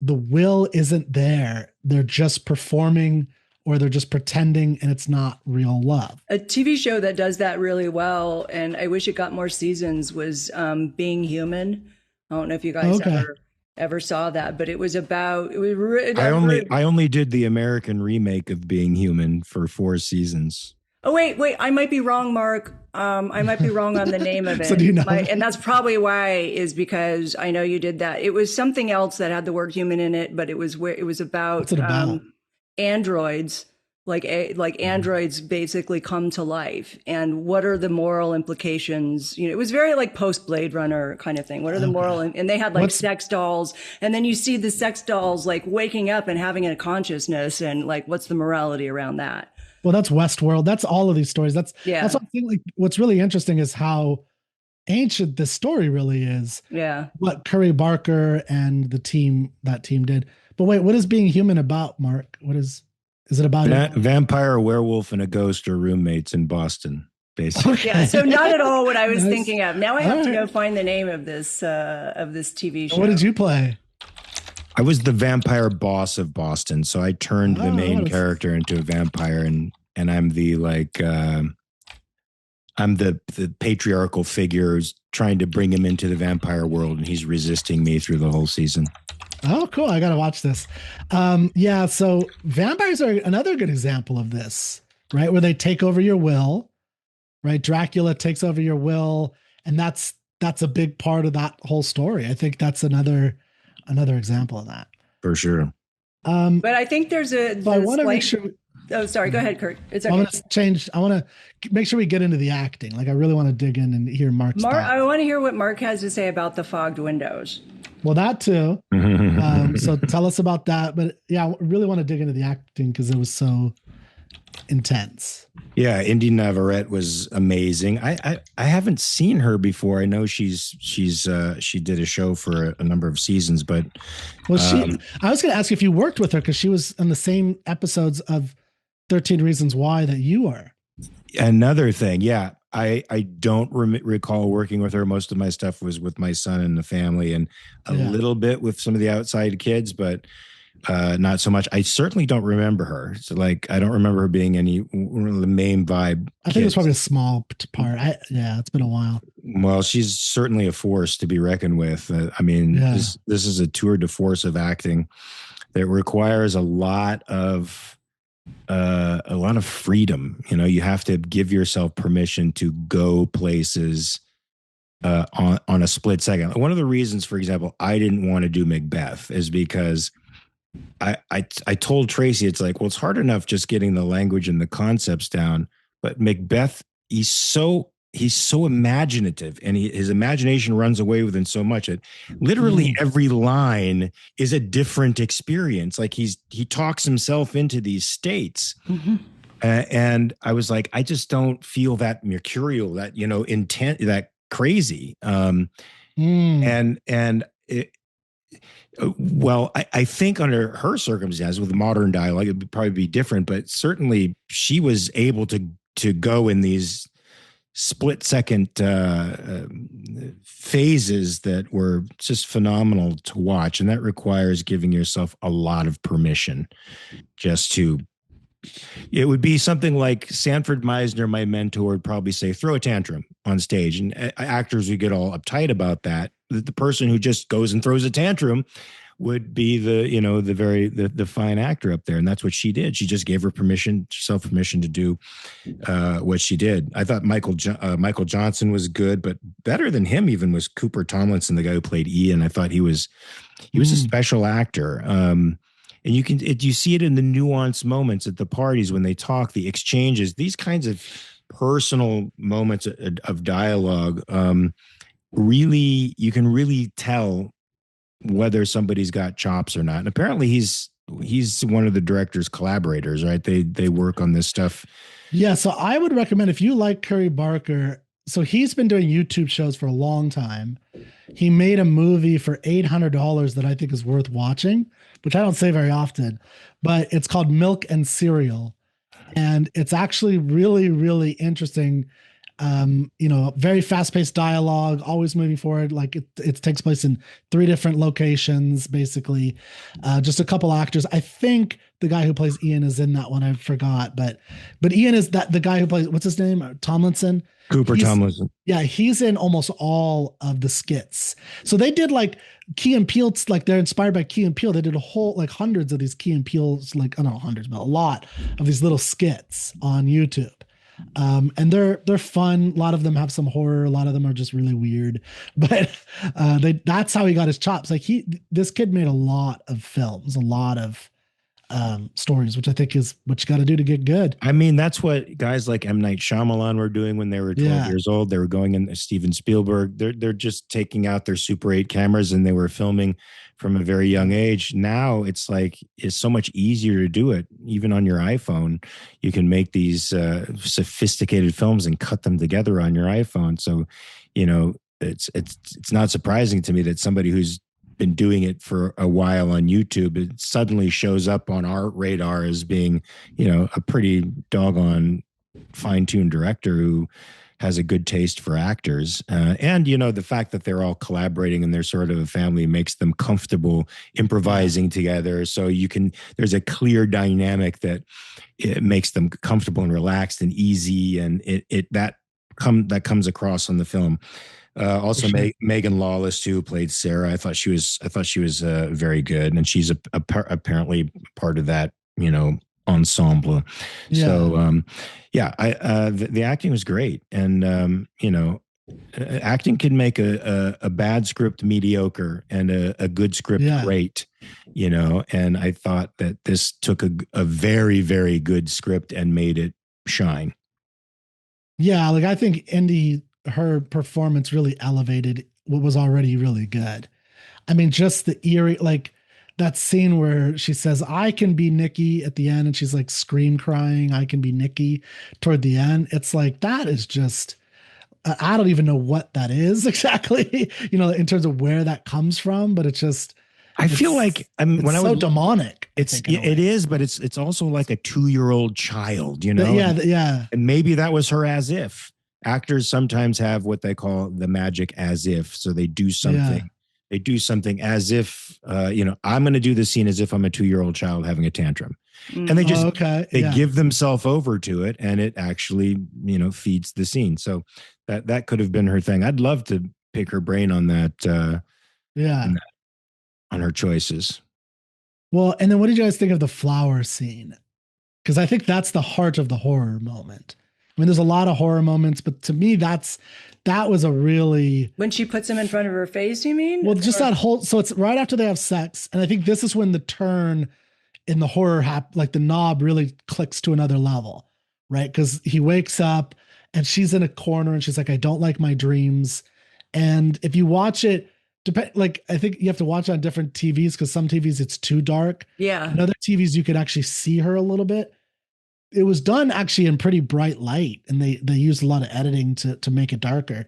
the will isn't there. They're just performing, or they're just pretending, and it's not real love. A TV show that does that really well, and I wish it got more seasons, was Being Human. I don't know if you guys ever saw that, but it was about. I only did the American remake of Being Human for 4 seasons. Oh wait, I might be wrong, Mark. I might be wrong on the name of it. So do you know? And that's probably why, is because I know you did that. It was something else that had the word human in it, but it was about, what's it about? Androids. Like androids basically come to life, and what are the moral implications? It was very like post Blade Runner kind of thing. What are the moral? And they had like sex dolls, and then you see the sex dolls like waking up and having a consciousness, and like, what's the morality around that? Well, that's Westworld. That's all of these stories. That's what I think. Like, what's really interesting is how ancient this story really is. Yeah. What Curry Barker and that team did. But wait, what is Being Human about, Mark? Is it about vampire, a werewolf, and a ghost are roommates in Boston, basically? Okay. Yeah, so not at all what I was thinking of. Now I have to go find the name of this TV show. What did you play? I was the vampire boss of Boston, so I turned the main character into a vampire, and I'm the I'm the patriarchal figure who's trying to bring him into the vampire world, and he's resisting me through the whole season. Oh, cool. I got to watch this. So vampires are another good example of this, right? Where they take over your will, right? Dracula takes over your will. And that's a big part of that whole story. I think that's another example of that. For sure. But I think there's I want to make sure. Oh, sorry. Go ahead, Kirk. It's okay. I want to make sure we get into the acting. Like, I really want to dig in and hear Mark's thoughts. I want to hear what Mark has to say about the fogged windows. Well, that too. So tell us about that. But yeah, I really want to dig into the acting because it was so intense. Yeah, Indy Navarrete was amazing. I haven't seen her before. I know she did a show for a number of seasons, but I was going to ask you if you worked with her, because she was in the same episodes of 13 Reasons Why that you are. Another thing, yeah. I don't recall working with her. Most of my stuff was with my son and the family, and a little bit with some of the outside kids. But not so much. I certainly don't remember her. So like, I don't remember her being one of the main vibe. I think it was probably a small part. Yeah, it's been a while. Well, she's certainly a force to be reckoned with. I mean, this is a tour de force of acting that requires a lot of freedom. You know, you have to give yourself permission to go places on a split second. One of the reasons, for example, I didn't want to do Macbeth is because I told Tracy, it's like, well, it's hard enough just getting the language and the concepts down, but Macbeth, he's so imaginative, and his imagination runs away with him so much that literally every line is a different experience. Like he talks himself into these states. And I was like, I just don't feel that mercurial, that, you know, intent, that crazy. And well, I think under her circumstances with modern dialogue, it would probably be different, but certainly she was able to go in these split second phases that were just phenomenal to watch. And that requires giving yourself a lot of permission just to, it would be something like Sanford Meisner, my mentor, would probably say, throw a tantrum on stage. And actors would get all uptight about that. The person who just goes and throws a tantrum would be the fine actor up there. And that's what she did. She just gave herself permission to do what she did. I thought Michael Johnson was good, but better than him even was Cooper Tomlinson, the guy who played Ian. I thought he was a special actor. And you see it in the nuanced moments at the parties when they talk, the exchanges, these kinds of personal moments of dialogue. Really, you can really tell whether somebody's got chops or not. And apparently he's one of the director's collaborators, right? They work on this stuff. Yeah. So I would recommend, if you like Curry Barker, so he's been doing YouTube shows for a long time. He made a movie for $800 that I think is worth watching, which I don't say very often, but it's called Milk and Cereal. And it's actually really, really interesting. Very fast-paced dialogue, always moving forward. Like it takes place in 3 different locations, basically. Just a couple actors. I think the guy who plays Ian is in that one. I forgot, but Ian is the guy who plays, what's his name? Tomlinson. Cooper Tomlinson. Yeah, he's in almost all of the skits. So they did like Key and Peele, like they're inspired by Key and Peele. They did a whole, like hundreds of these Key and Peele's, like, I don't know, hundreds, but a lot of these little skits on YouTube. And they're fun. A lot of them have some horror. A lot of them are just really weird, but that's how he got his chops. Like this kid made a lot of films, a lot of stories, which I think is what you got to do to get good. I mean, that's what guys like M. Night Shyamalan were doing when they were 12 years old. They were going in, Steven Spielberg. They're just taking out their Super 8 cameras and they were filming from a very young age. Now it's so much easier to do it. Even on your iPhone, you can make these sophisticated films and cut them together on your iPhone. So, it's not surprising to me that somebody who's been doing it for a while on YouTube, it suddenly shows up on our radar as being, a pretty doggone fine-tuned director who has a good taste for actors. And the fact that they're all collaborating and they're sort of a family makes them comfortable improvising together. So there's a clear dynamic that it makes them comfortable and relaxed and easy. And that comes across on the film. Also, sure. Megan Lawless too played Sarah. I thought she was very good, and she's apparently part of that ensemble. Yeah. So the acting was great, and acting can make a bad script mediocre and a good script great. And I thought that this took a very, very good script and made it shine. Yeah, like I think Indy, her performance really elevated what was already really good. I mean, just the eerie, like that scene where she says, I can be Nikki at the end, and she's like scream crying, I can be Nikki toward the end. It's like, that is just, I don't even know what that is exactly, in terms of where that comes from, but it's just, I feel like when I was so demonic. It is, but it's also like a 2-year-old child, Yeah. And maybe that was her as if. Actors sometimes have what they call the magic as if. So they do something they do something as if, I'm going to do this scene as if I'm a 2-year-old child having a tantrum. And they just, they give themselves over to it, and it actually, feeds the scene. So that could have been her thing. I'd love to pick her brain on that. On her choices. Well, and then what did you guys think of the flower scene? Because I think that's the heart of the horror moment. I mean, there's a lot of horror moments, but to me, that was a really... When she puts him in front of her face, you mean? Well, just that whole... So it's right after they have sex. And I think this is when the turn in the horror, like the knob really clicks to another level, right? Because he wakes up and she's in a corner and she's like, I don't like my dreams. And if you watch it, I think you have to watch on different TVs because some TVs it's too dark. Yeah. And other TVs you could actually see her a little bit. It was done actually in pretty bright light, and they used a lot of editing to make it darker.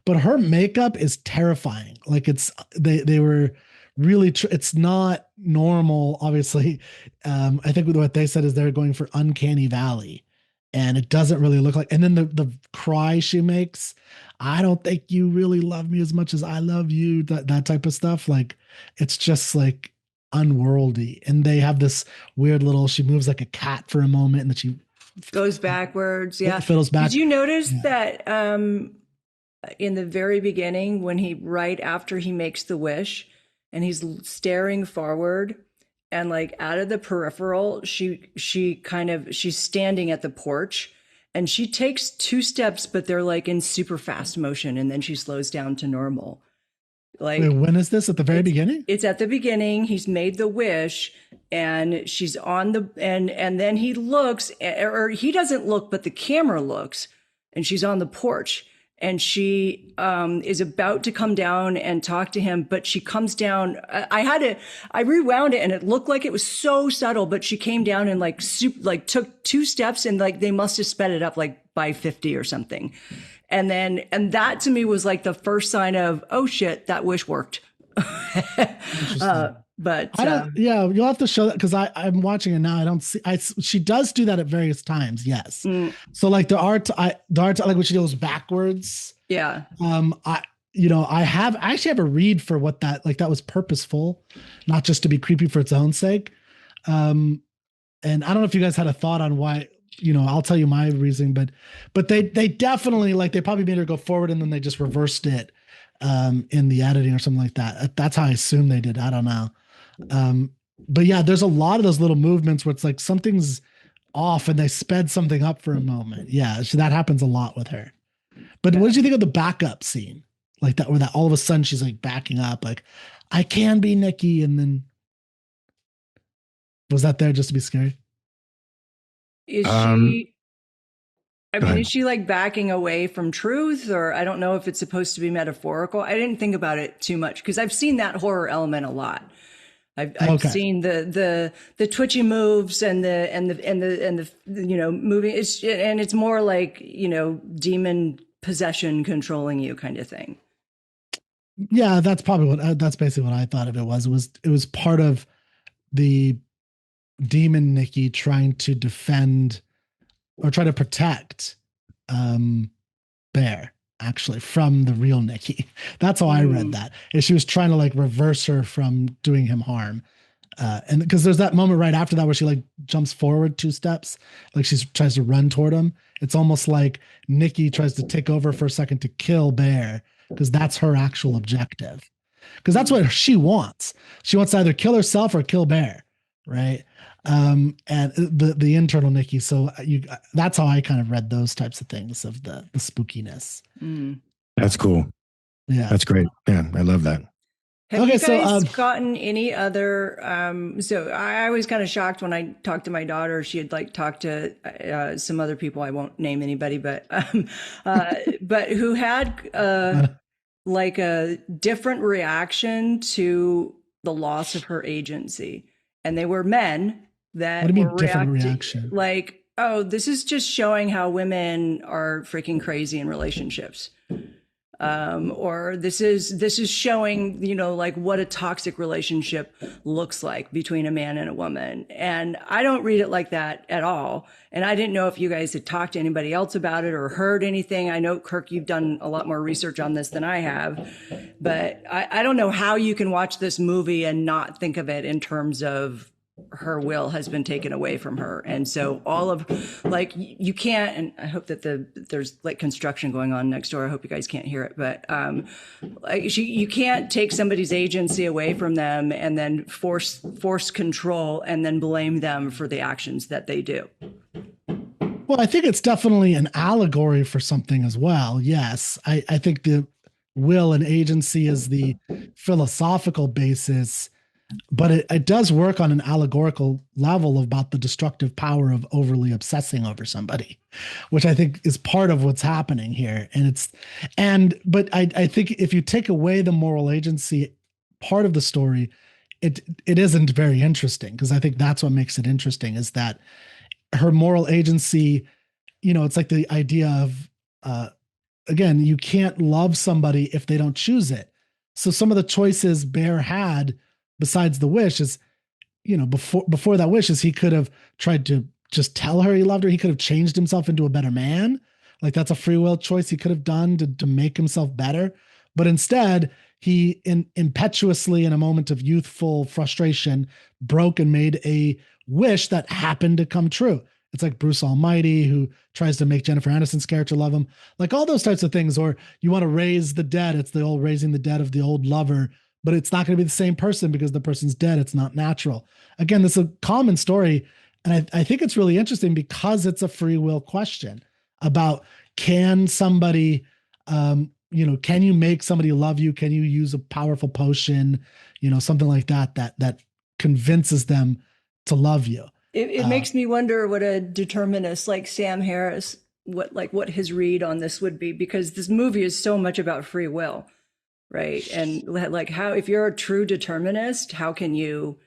But her makeup is terrifying. Like they were really it's not normal. Obviously, I think what they said is they're going for uncanny valley, and it doesn't really look like. And then the cry she makes, I don't think you really love me as much as I love you. That type of stuff. Like it's just like unworldly. And they have this weird little, she moves like a cat for a moment and then she goes backwards. Yeah. Fiddles back. Did you notice that in the very beginning, when right after he makes the wish and he's staring forward and like out of the peripheral, she's standing at the porch and she takes 2 steps, but they're like in super fast motion. And then she slows down to normal. Like, wait, when is this? At the very beginning? It's at the beginning. He's made the wish and she's on and then he looks, or he doesn't look, but the camera looks, and she's on the porch and she is about to come down and talk to him, but she comes down. I rewound it and it looked like it was so subtle, but she came down and took 2 steps and like they must have sped it up like by 50 or something. And that to me was like the first sign of, oh shit, that wish worked. But you'll have to show that because I'm watching it now. I don't see. She does do that at various times. Yes. So like the art, like when she goes backwards. Yeah. I actually have a read for what that was purposeful, not just to be creepy for its own sake. And I don't know if you guys had a thought on why. I'll tell you my reasoning, but they definitely they probably made her go forward and then they just reversed it in the editing or something like that. That's how I assume they did. I don't know. But yeah, there's a lot of those little movements where it's like something's off and they sped something up for a moment. Yeah, that happens a lot with her. But what did you think of the backup scene? Like that, where that all of a sudden she's like backing up, like, I can be Nikki. And then was that there just to be scary? Is she, is she like backing away from truth, or I don't know if it's supposed to be metaphorical. I didn't think about it too much because I've seen that horror element a lot. I've seen the twitchy moves and the moving. It's more like, demon possession controlling you kind of thing. Yeah, that's basically what I thought of it was. It was part of the demon Nikki trying to defend or try to protect Bear actually from the real Nikki. That's how I read that. Is she was trying to reverse her from doing him harm. And because there's that moment right after that where she jumps forward 2 steps, like she tries to run toward him. It's almost like Nikki tries to take over for a second to kill Bear because that's her actual objective. Because that's what she wants. She wants to either kill herself or kill Bear, right? And the internal Nikki. So that's how I kind of read those types of things of the spookiness. That's cool. Yeah, that's great. Yeah, I love that. Have you guys gotten any other? So I was kind of shocked when I talked to my daughter. She had talked to some other people. I won't name anybody, but who had a different reaction to the loss of her agency, and they were men that what do you mean different reaction? Like, oh, this is just showing how women are freaking crazy in relationships. or this is showing, you know, like what a toxic relationship looks like between a man and a woman. And I don't read it like that at all. And I didn't know if you guys had talked to anybody else about it or heard anything. I know, Kirk, you've done a lot more research on this than I have, but I don't know how you can watch this movie and not think of it in terms of her will has been taken away from her. And so all of, like, you can't, and I hope that there's like construction going on next door. I hope you guys can't hear it, but like you can't take somebody's agency away from them and then force control and then blame them for the actions that they do. Well, I think it's definitely an allegory for something as well. Yes. I think the will and agency is the philosophical basis, but it does work on an allegorical level about the destructive power of overly obsessing over somebody, which I think is part of what's happening here. But I think if you take away the moral agency part of the story, it isn't very interesting, because I think that's what makes it interesting, is that her moral agency, you know, it's like the idea of, again, you can't love somebody if they don't choose it. So some of the choices Bear had, besides the wish, is, you know, before that wish, is he could have tried to just tell her he loved her. He could have changed himself into a better man. Like, that's a free will choice he could have done to make himself better. But instead, he impetuously, in a moment of youthful frustration, broke and made a wish that happened to come true. It's like Bruce Almighty, who tries to make Jennifer Aniston's character love him. Like all those types of things. Or you want to raise the dead. It's the old raising the dead of the old lover, but it's not going to be the same person because the person's dead. It's not natural. Again, this is a common story. And I think it's really interesting because it's a free will question about, can somebody, you know, can you make somebody love you? Can you use a powerful potion, you know, something like that convinces them to love you? It makes me wonder what a determinist like Sam Harris, what his read on this would be, because this movie is so much about free will. Right. And like, how, if you're a true determinist, how do you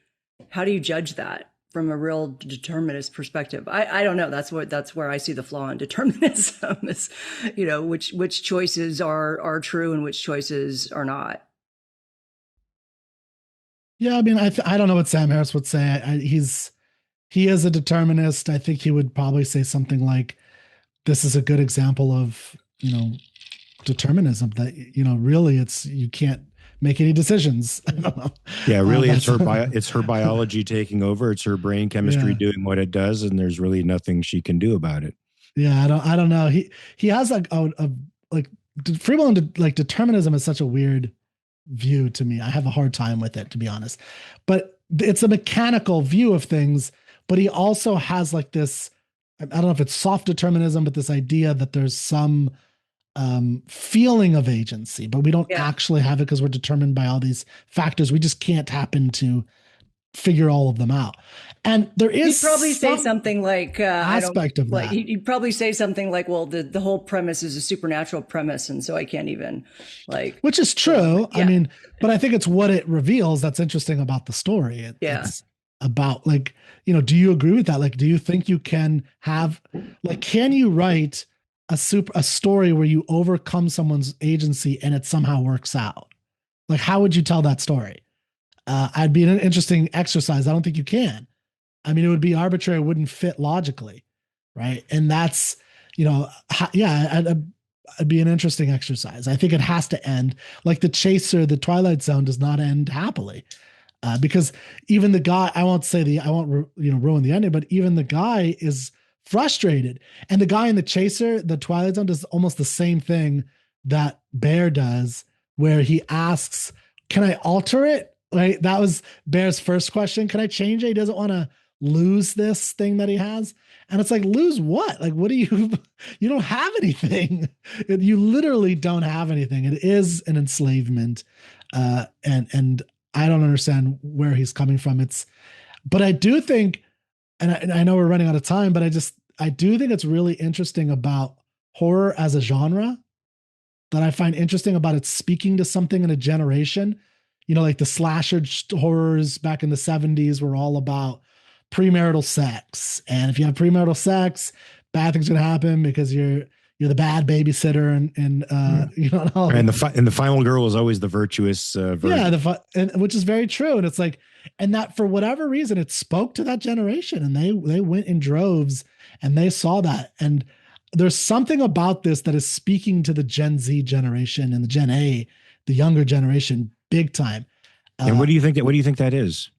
judge that from a real determinist perspective? I don't know. That's where I see the flaw in determinism is, you know, which choices are true and which choices are not. Yeah. I mean, I don't know what Sam Harris would say. He is a determinist. I think he would probably say something like, this is a good example of, you know, determinism, that, you know, really you can't make any decisions. I don't know. Yeah, really, it's her biology taking over. It's her brain chemistry doing what it does, and there's really nothing she can do about it. Yeah, I don't know. He has like free will and like determinism is such a weird view to me. I have a hard time with it, to be honest. But it's a mechanical view of things. But he also has like this, I don't know if it's soft determinism, but this idea that there's some feeling of agency, but we don't actually have it because we're determined by all these factors. We just can't happen to figure all of them out. And there is he'd probably say something like aspect of that. He'd probably say something like, well, the whole premise is a supernatural premise, and so I can't even like, which is true. I mean, but I think it's what it reveals that's interesting about the story. It's about, like, you know, do you agree with that? Like, do you think you can have, like, can you write a story where you overcome someone's agency and it somehow works out? Like, how would you tell that story? I'd be an interesting exercise. I don't think you can. I mean, it would be arbitrary. It wouldn't fit logically. Right. And that's, you know, it'd be an interesting exercise. I think it has to end like The Chaser, the Twilight Zone does not end happily. Because even the guy, I won't ruin the ending, but even the guy is frustrated. And the guy in The Chaser, the Twilight Zone, does almost the same thing that Bear does, where he asks, can I alter it? Right. That was Bear's first question. Can I change it? He doesn't want to lose this thing that he has. And it's like, lose what? Like, what do you don't have anything. You literally don't have anything. It is an enslavement. And I don't understand where he's coming from. But I do think, and I know we're running out of time, but I do think it's really interesting about horror as a genre, that I find interesting about it speaking to something in a generation. You know, like the slasher horrors back in the 70s were all about premarital sex. And if you have premarital sex, bad things are going to happen because you're, you're the bad babysitter, and you know, and all and the final girl is always the virtuous version. yeah, and which is very true. And it's like, and that for whatever reason, it spoke to that generation, and they went in droves, and they saw that. And there's something about this that is speaking to the Gen Z generation and the Gen A, the younger generation, big time. And what do you think that is?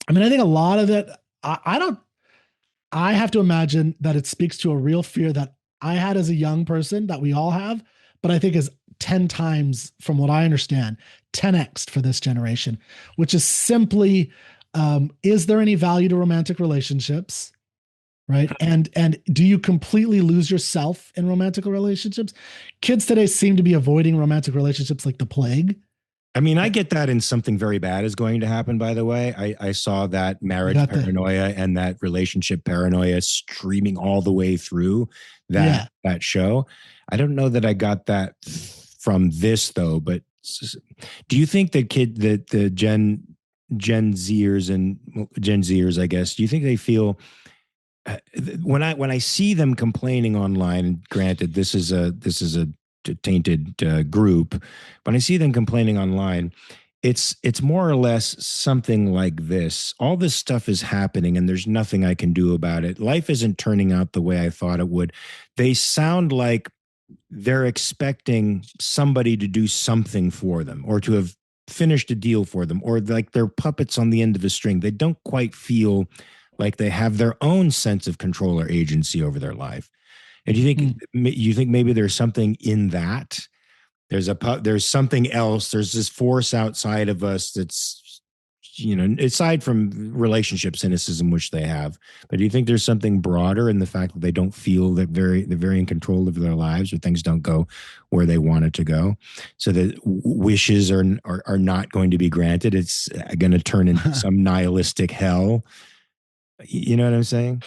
I mean, I think a lot of it, I have to imagine that it speaks to a real fear that I had as a young person, that we all have, but I think is 10 times, from what I understand, 10x for this generation, which is simply, is there any value to romantic relationships? Right. And do you completely lose yourself in romantic relationships? Kids today seem to be avoiding romantic relationships like the plague. I mean, I get that, and something very bad is going to happen, by the way. I saw that marriage paranoia and that relationship paranoia streaming all the way through that show. I don't know that I got that from this, though, but do you think the Gen Zers and Gen Zers, I guess, do you think they feel, when I see them complaining online, and granted, this is a tainted group, but I see them complaining online, it's more or less something like this: all this stuff is happening and there's nothing I can do about it. Life isn't turning out the way I thought it would. They sound like they're expecting somebody to do something for them, or to have finished a deal for them, or like they're puppets on the end of a string. They don't quite feel like they have their own sense of control or agency over their life. And you think maybe there's something in that? There's something else. There's this force outside of us that's, aside from relationship cynicism, which they have. But do you think there's something broader in the fact that they don't feel that they're very in control of their lives, or things don't go where they want it to go, so that wishes are not going to be granted? It's going to turn into some nihilistic hell. You know what I'm saying?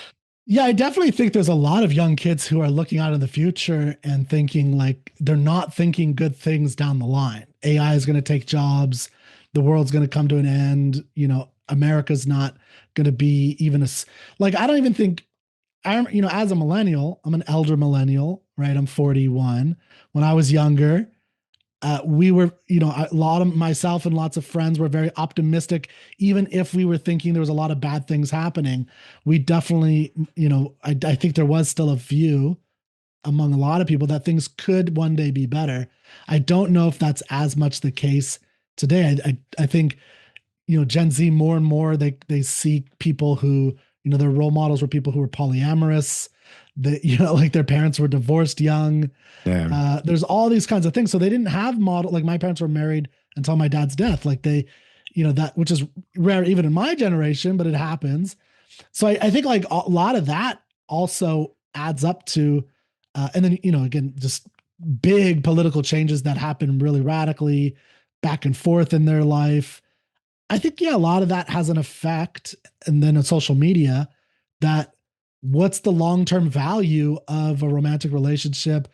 Yeah, I definitely think there's a lot of young kids who are looking out in the future and thinking, like, they're not thinking good things down the line. AI is going to take jobs. The world's going to come to an end. America's not going to be even I don't even think, as a millennial, I'm an elder millennial, right? I'm 41. When I was younger, we were, a lot of myself and lots of friends were very optimistic. Even if we were thinking there was a lot of bad things happening, we definitely, I think there was still a view among a lot of people that things could one day be better. I don't know if that's as much the case today. I think, Gen Z, more and more, they see people who, their role models were people who were polyamorous, that, like their parents were divorced young. Yeah. There's all these kinds of things. So they didn't have like my parents were married until my dad's death. Like they, that, which is rare even in my generation, but it happens. So I think like a lot of that also adds up to, and then, again, just big political changes that happen really radically back and forth in their life. I think, a lot of that has an effect. And then on social media, that what's the long-term value of a romantic relationship?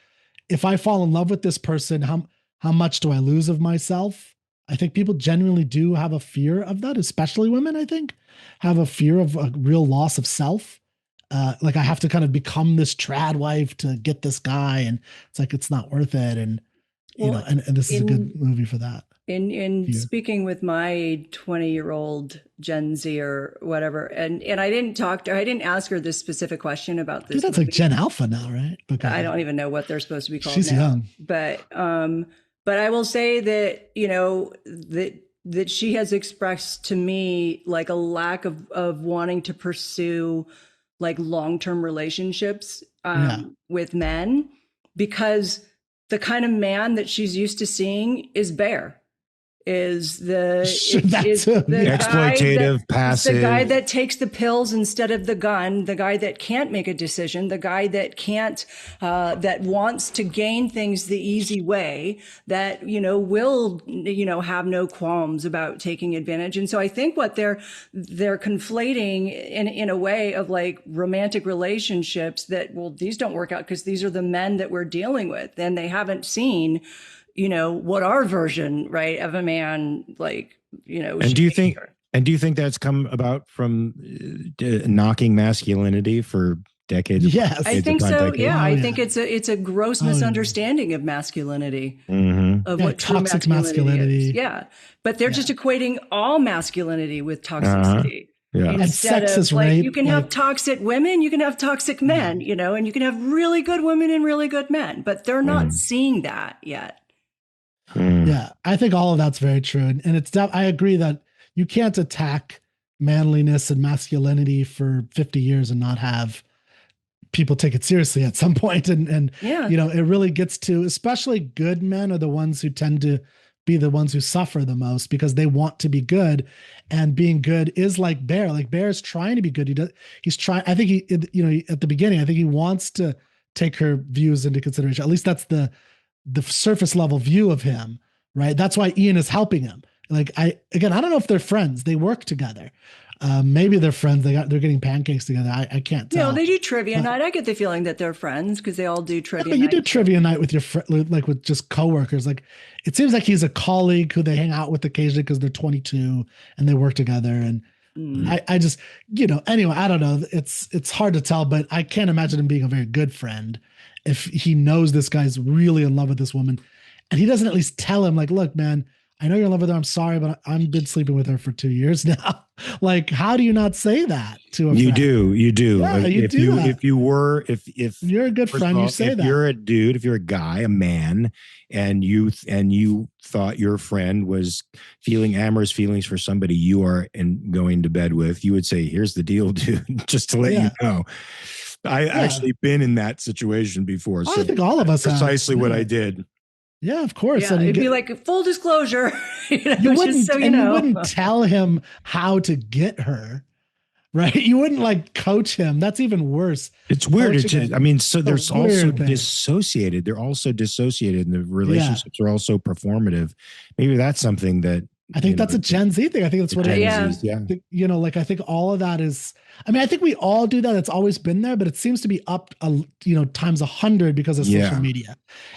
If I fall in love with this person, how much do I lose of myself? I think people genuinely do have a fear of that, especially women, I think, have a fear of a real loss of self. Like I have to kind of become this trad wife to get this guy, and it's like, it's not worth it. And, and this is a good movie for that. In speaking with my 20-year-old Gen Z or whatever, and I didn't ask her this specific question about this. Dude, that's movie. Like Gen Alpha now, right? Okay. I don't even know what they're supposed to be called. She's now. Young, but I will say that that she has expressed to me like a lack of wanting to pursue like long-term relationships with men, because the kind of man that she's used to seeing is bare. Is the exploitative, passive, the guy that takes the pills instead of the gun, the guy that can't make a decision, the guy that can't, that wants to gain things the easy way, that, will, have no qualms about taking advantage. And so I think what they're conflating in a way of like romantic relationships that, well, these don't work out because these are the men that we're dealing with, and they haven't seen what our version, right, of a man, like, And do you think that's come about from knocking masculinity for decades. Yes. I think so. Yeah, I think it's a gross misunderstanding of masculinity, of what true toxic masculinity is. Yeah, but they're just equating all masculinity with toxicity. Yeah. Instead and sexist of like, rape, you can have toxic women, you can have toxic men, you know, and you can have really good women and really good men, but they're not seeing that yet. Yeah, I think all of that's very true. And it's, I agree that you can't attack manliness and masculinity for 50 years and not have people take it seriously at some point. And you know, it really gets to, especially good men are the ones who tend to be the ones who suffer the most because they want to be good. And being good is like Bear. Like Bear's trying to be good. He's trying, I think you know, at the beginning, I think he wants to take her views into consideration. At least that's the surface level view of him, right? That's why Ian is helping him. Like I don't know if they're friends. They work together. Maybe they're friends. They're getting pancakes together. I can't tell. No, they do trivia night. I get the feeling that they're friends because they all do trivia night. You do trivia night with your like with just coworkers. Like it seems like he's a colleague who they hang out with occasionally because they're 22 and they work together. And I just, you know, anyway, I don't know. It's hard to tell, but I can't imagine him being a very good friend if he knows this guy's really in love with this woman and he doesn't at least tell him like, look, man, I know you're in love with her. I'm sorry, but I've been sleeping with her for 2 years now. Like, how do you not say that to a friend? You do. Yeah, if you're a good friend, you say that. If you're a dude, if you're a guy, a man, and you thought your friend was feeling amorous feelings for somebody you are going to bed with, you would say, here's the deal, dude, just to let you know. I actually been in that situation before. So I think all of us precisely have. what I did. Yeah, of course. Yeah, it'd be like full disclosure. You wouldn't tell him how to get her, right? You wouldn't like coach him. That's even worse. It's weird. So there's also dissociated. They're also dissociated, and the relationships are also performative. Maybe that's something that I think that's a Gen Z thing. I think that's what it is. Yeah. You know, like I think all of that is, I mean, I think we all do that. It's always been there, but it seems to be up, times 100 because of social media.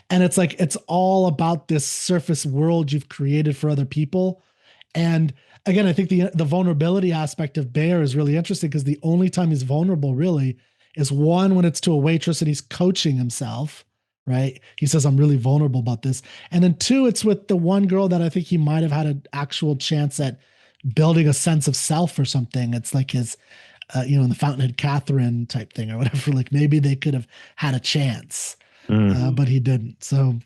And it's like, it's all about this surface world you've created for other people. And again, I think the vulnerability aspect of Bear is really interesting because the only time he's vulnerable really is one, when it's to a waitress and he's coaching himself. Right. He says, I'm really vulnerable about this. And then two, it's with the one girl that I think he might have had an actual chance at building a sense of self or something. It's like his, in the Fountainhead Catherine type thing or whatever, like maybe they could have had a chance, but he didn't. So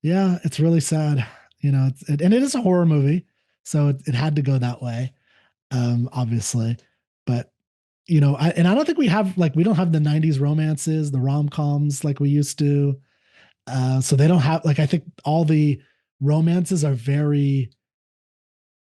yeah, it's really sad, and it is a horror movie. So it had to go that way, obviously. But I don't think we don't have the 90s romances, the rom-coms like we used to. So they don't have, I think all the romances are very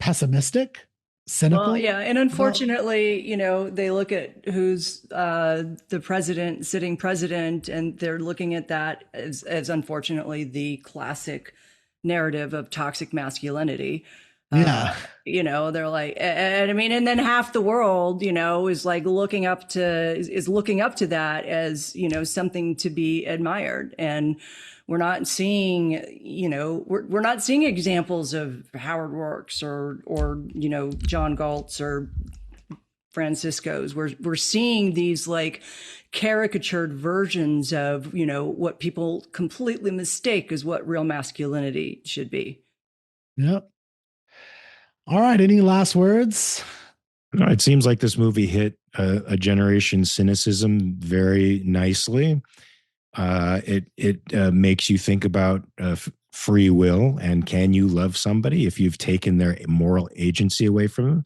pessimistic, cynical. Well, yeah. And unfortunately, they look at who's the sitting president, and they're looking at that as unfortunately the classic narrative of toxic masculinity. Yeah. They're like, and then half the world, is like looking up to that as, something to be admired. And we're not seeing, we're not seeing examples of Howard Rourke's or John Galt's or Francisco's. We're seeing these like caricatured versions of, what people completely mistake as what real masculinity should be. Yep. All right. Any last words? No, it seems like this movie hit a generation cynicism very nicely. It makes you think about free will and can you love somebody if you've taken their moral agency away from them.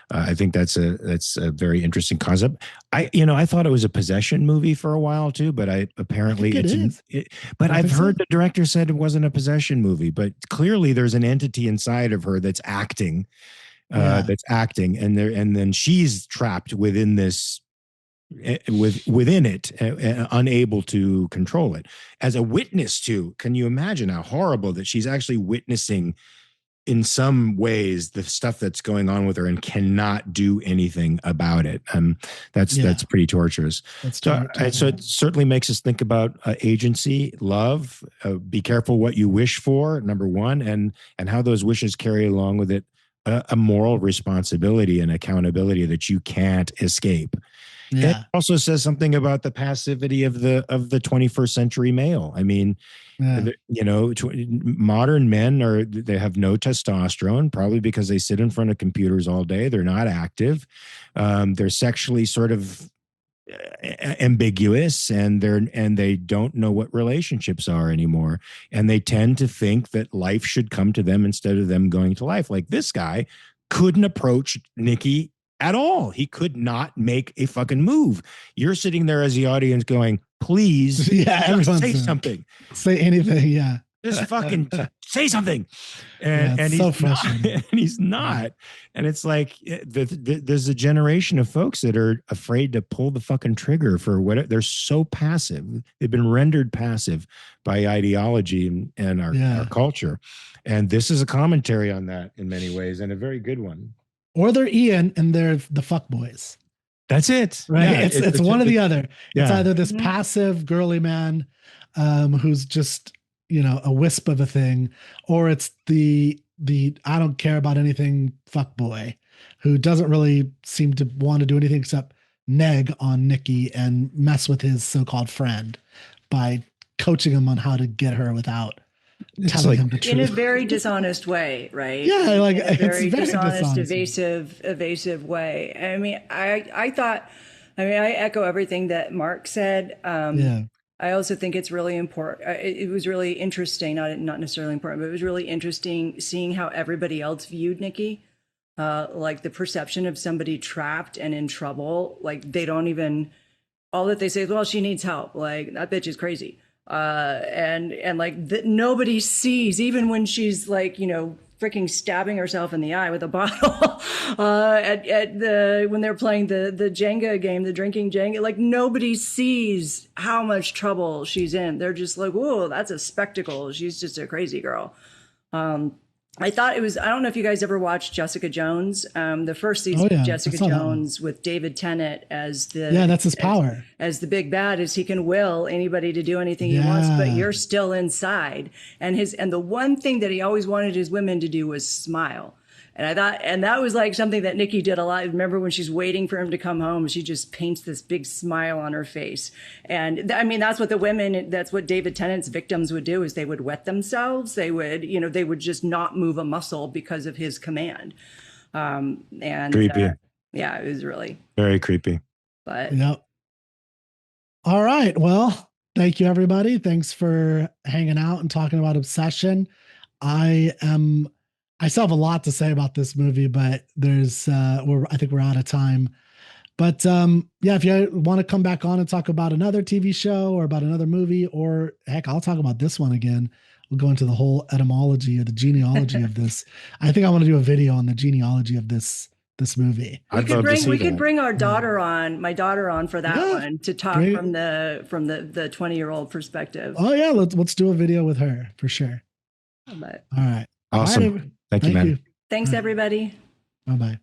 I think that's a very interesting concept. I thought it was a possession movie for a while too, but apparently it is. But I've heard the director said it wasn't a possession movie, but clearly there's an entity inside of her that's acting, and then she's trapped within this, within it, unable to control it. As a witness to, can you imagine how horrible that she's actually witnessing in some ways the stuff that's going on with her and cannot do anything about it. That's pretty torturous. So it certainly makes us think about agency, love, be careful what you wish for, number one, and how those wishes carry along with it a moral responsibility and accountability that you can't escape. Yeah. It also says something about the passivity of the 21st century male. I mean, Yeah. you know, modern men they have no testosterone, probably because they sit in front of computers all day. They're not active. They're sexually sort of ambiguous, and they don't know what relationships are anymore, and they tend to think that life should come to them instead of them going to life. Like this guy couldn't approach Nikki at all. He could not make a fucking move. You're sitting there as the audience going, please, yeah, just say something, say anything. Yeah, just fucking say something. And he's so frustrating. And he's not. Yeah. And it's like there's a generation of folks that are afraid to pull the fucking trigger for what they're so passive. They've been rendered passive by ideology and our culture. And this is a commentary on that in many ways, and a very good one. Or they're Ian and they're the fuck boys. That's it. Right. Yeah, it's one or the other. Yeah. It's either this passive girly man who's just, you know, a wisp of a thing, or it's the I don't care about anything fuck boy who doesn't really seem to want to do anything except neg on Nikki and mess with his so-called friend by coaching him on how to get her without telling him the truth. In a very dishonest way, right? Yeah, like in a very dishonest, evasive way. I mean, I echo everything that Mark said. I also think it's really important. It was really interesting, not necessarily important, but it was really interesting seeing how everybody else viewed Nikki. Like the perception of somebody trapped and in trouble. Like they don't even, all that they say is, well, she needs help. Like that bitch is crazy. And like that nobody sees, even when she's like, you know, freaking stabbing herself in the eye with a bottle, when they're playing the Jenga game, the drinking Jenga, like nobody sees how much trouble she's in. They're just like, whoa, that's a spectacle. She's just a crazy girl. I thought it was, I don't know if you guys ever watched Jessica Jones, the first season of Jessica Jones with David Tennant as that's his power. As the big bad, is he can will anybody to do anything he wants, but you're still inside. And the one thing that he always wanted his women to do was smile. And that was like something that Nikki did a lot. Remember when she's waiting for him to come home, she just paints this big smile on her face. And I mean, that's what David Tennant's victims would do, is they would wet themselves. They would just not move a muscle because of his command. Creepy. Yeah, it was really very creepy. But yep. All right. Well, thank you, everybody. Thanks for hanging out and talking about Obsession. I still have a lot to say about this movie, but I think we're out of time. But if you want to come back on and talk about another TV show or about another movie, or heck, I'll talk about this one again. We'll go into the whole etymology or the genealogy of this. I think I want to do a video on the genealogy of this movie. We could bring my daughter on for that one to talk from the 20-year-old perspective. Oh yeah, let's do a video with her for sure. But, all right. Awesome. All right, Thank you, man. Thanks, everybody. Bye-bye.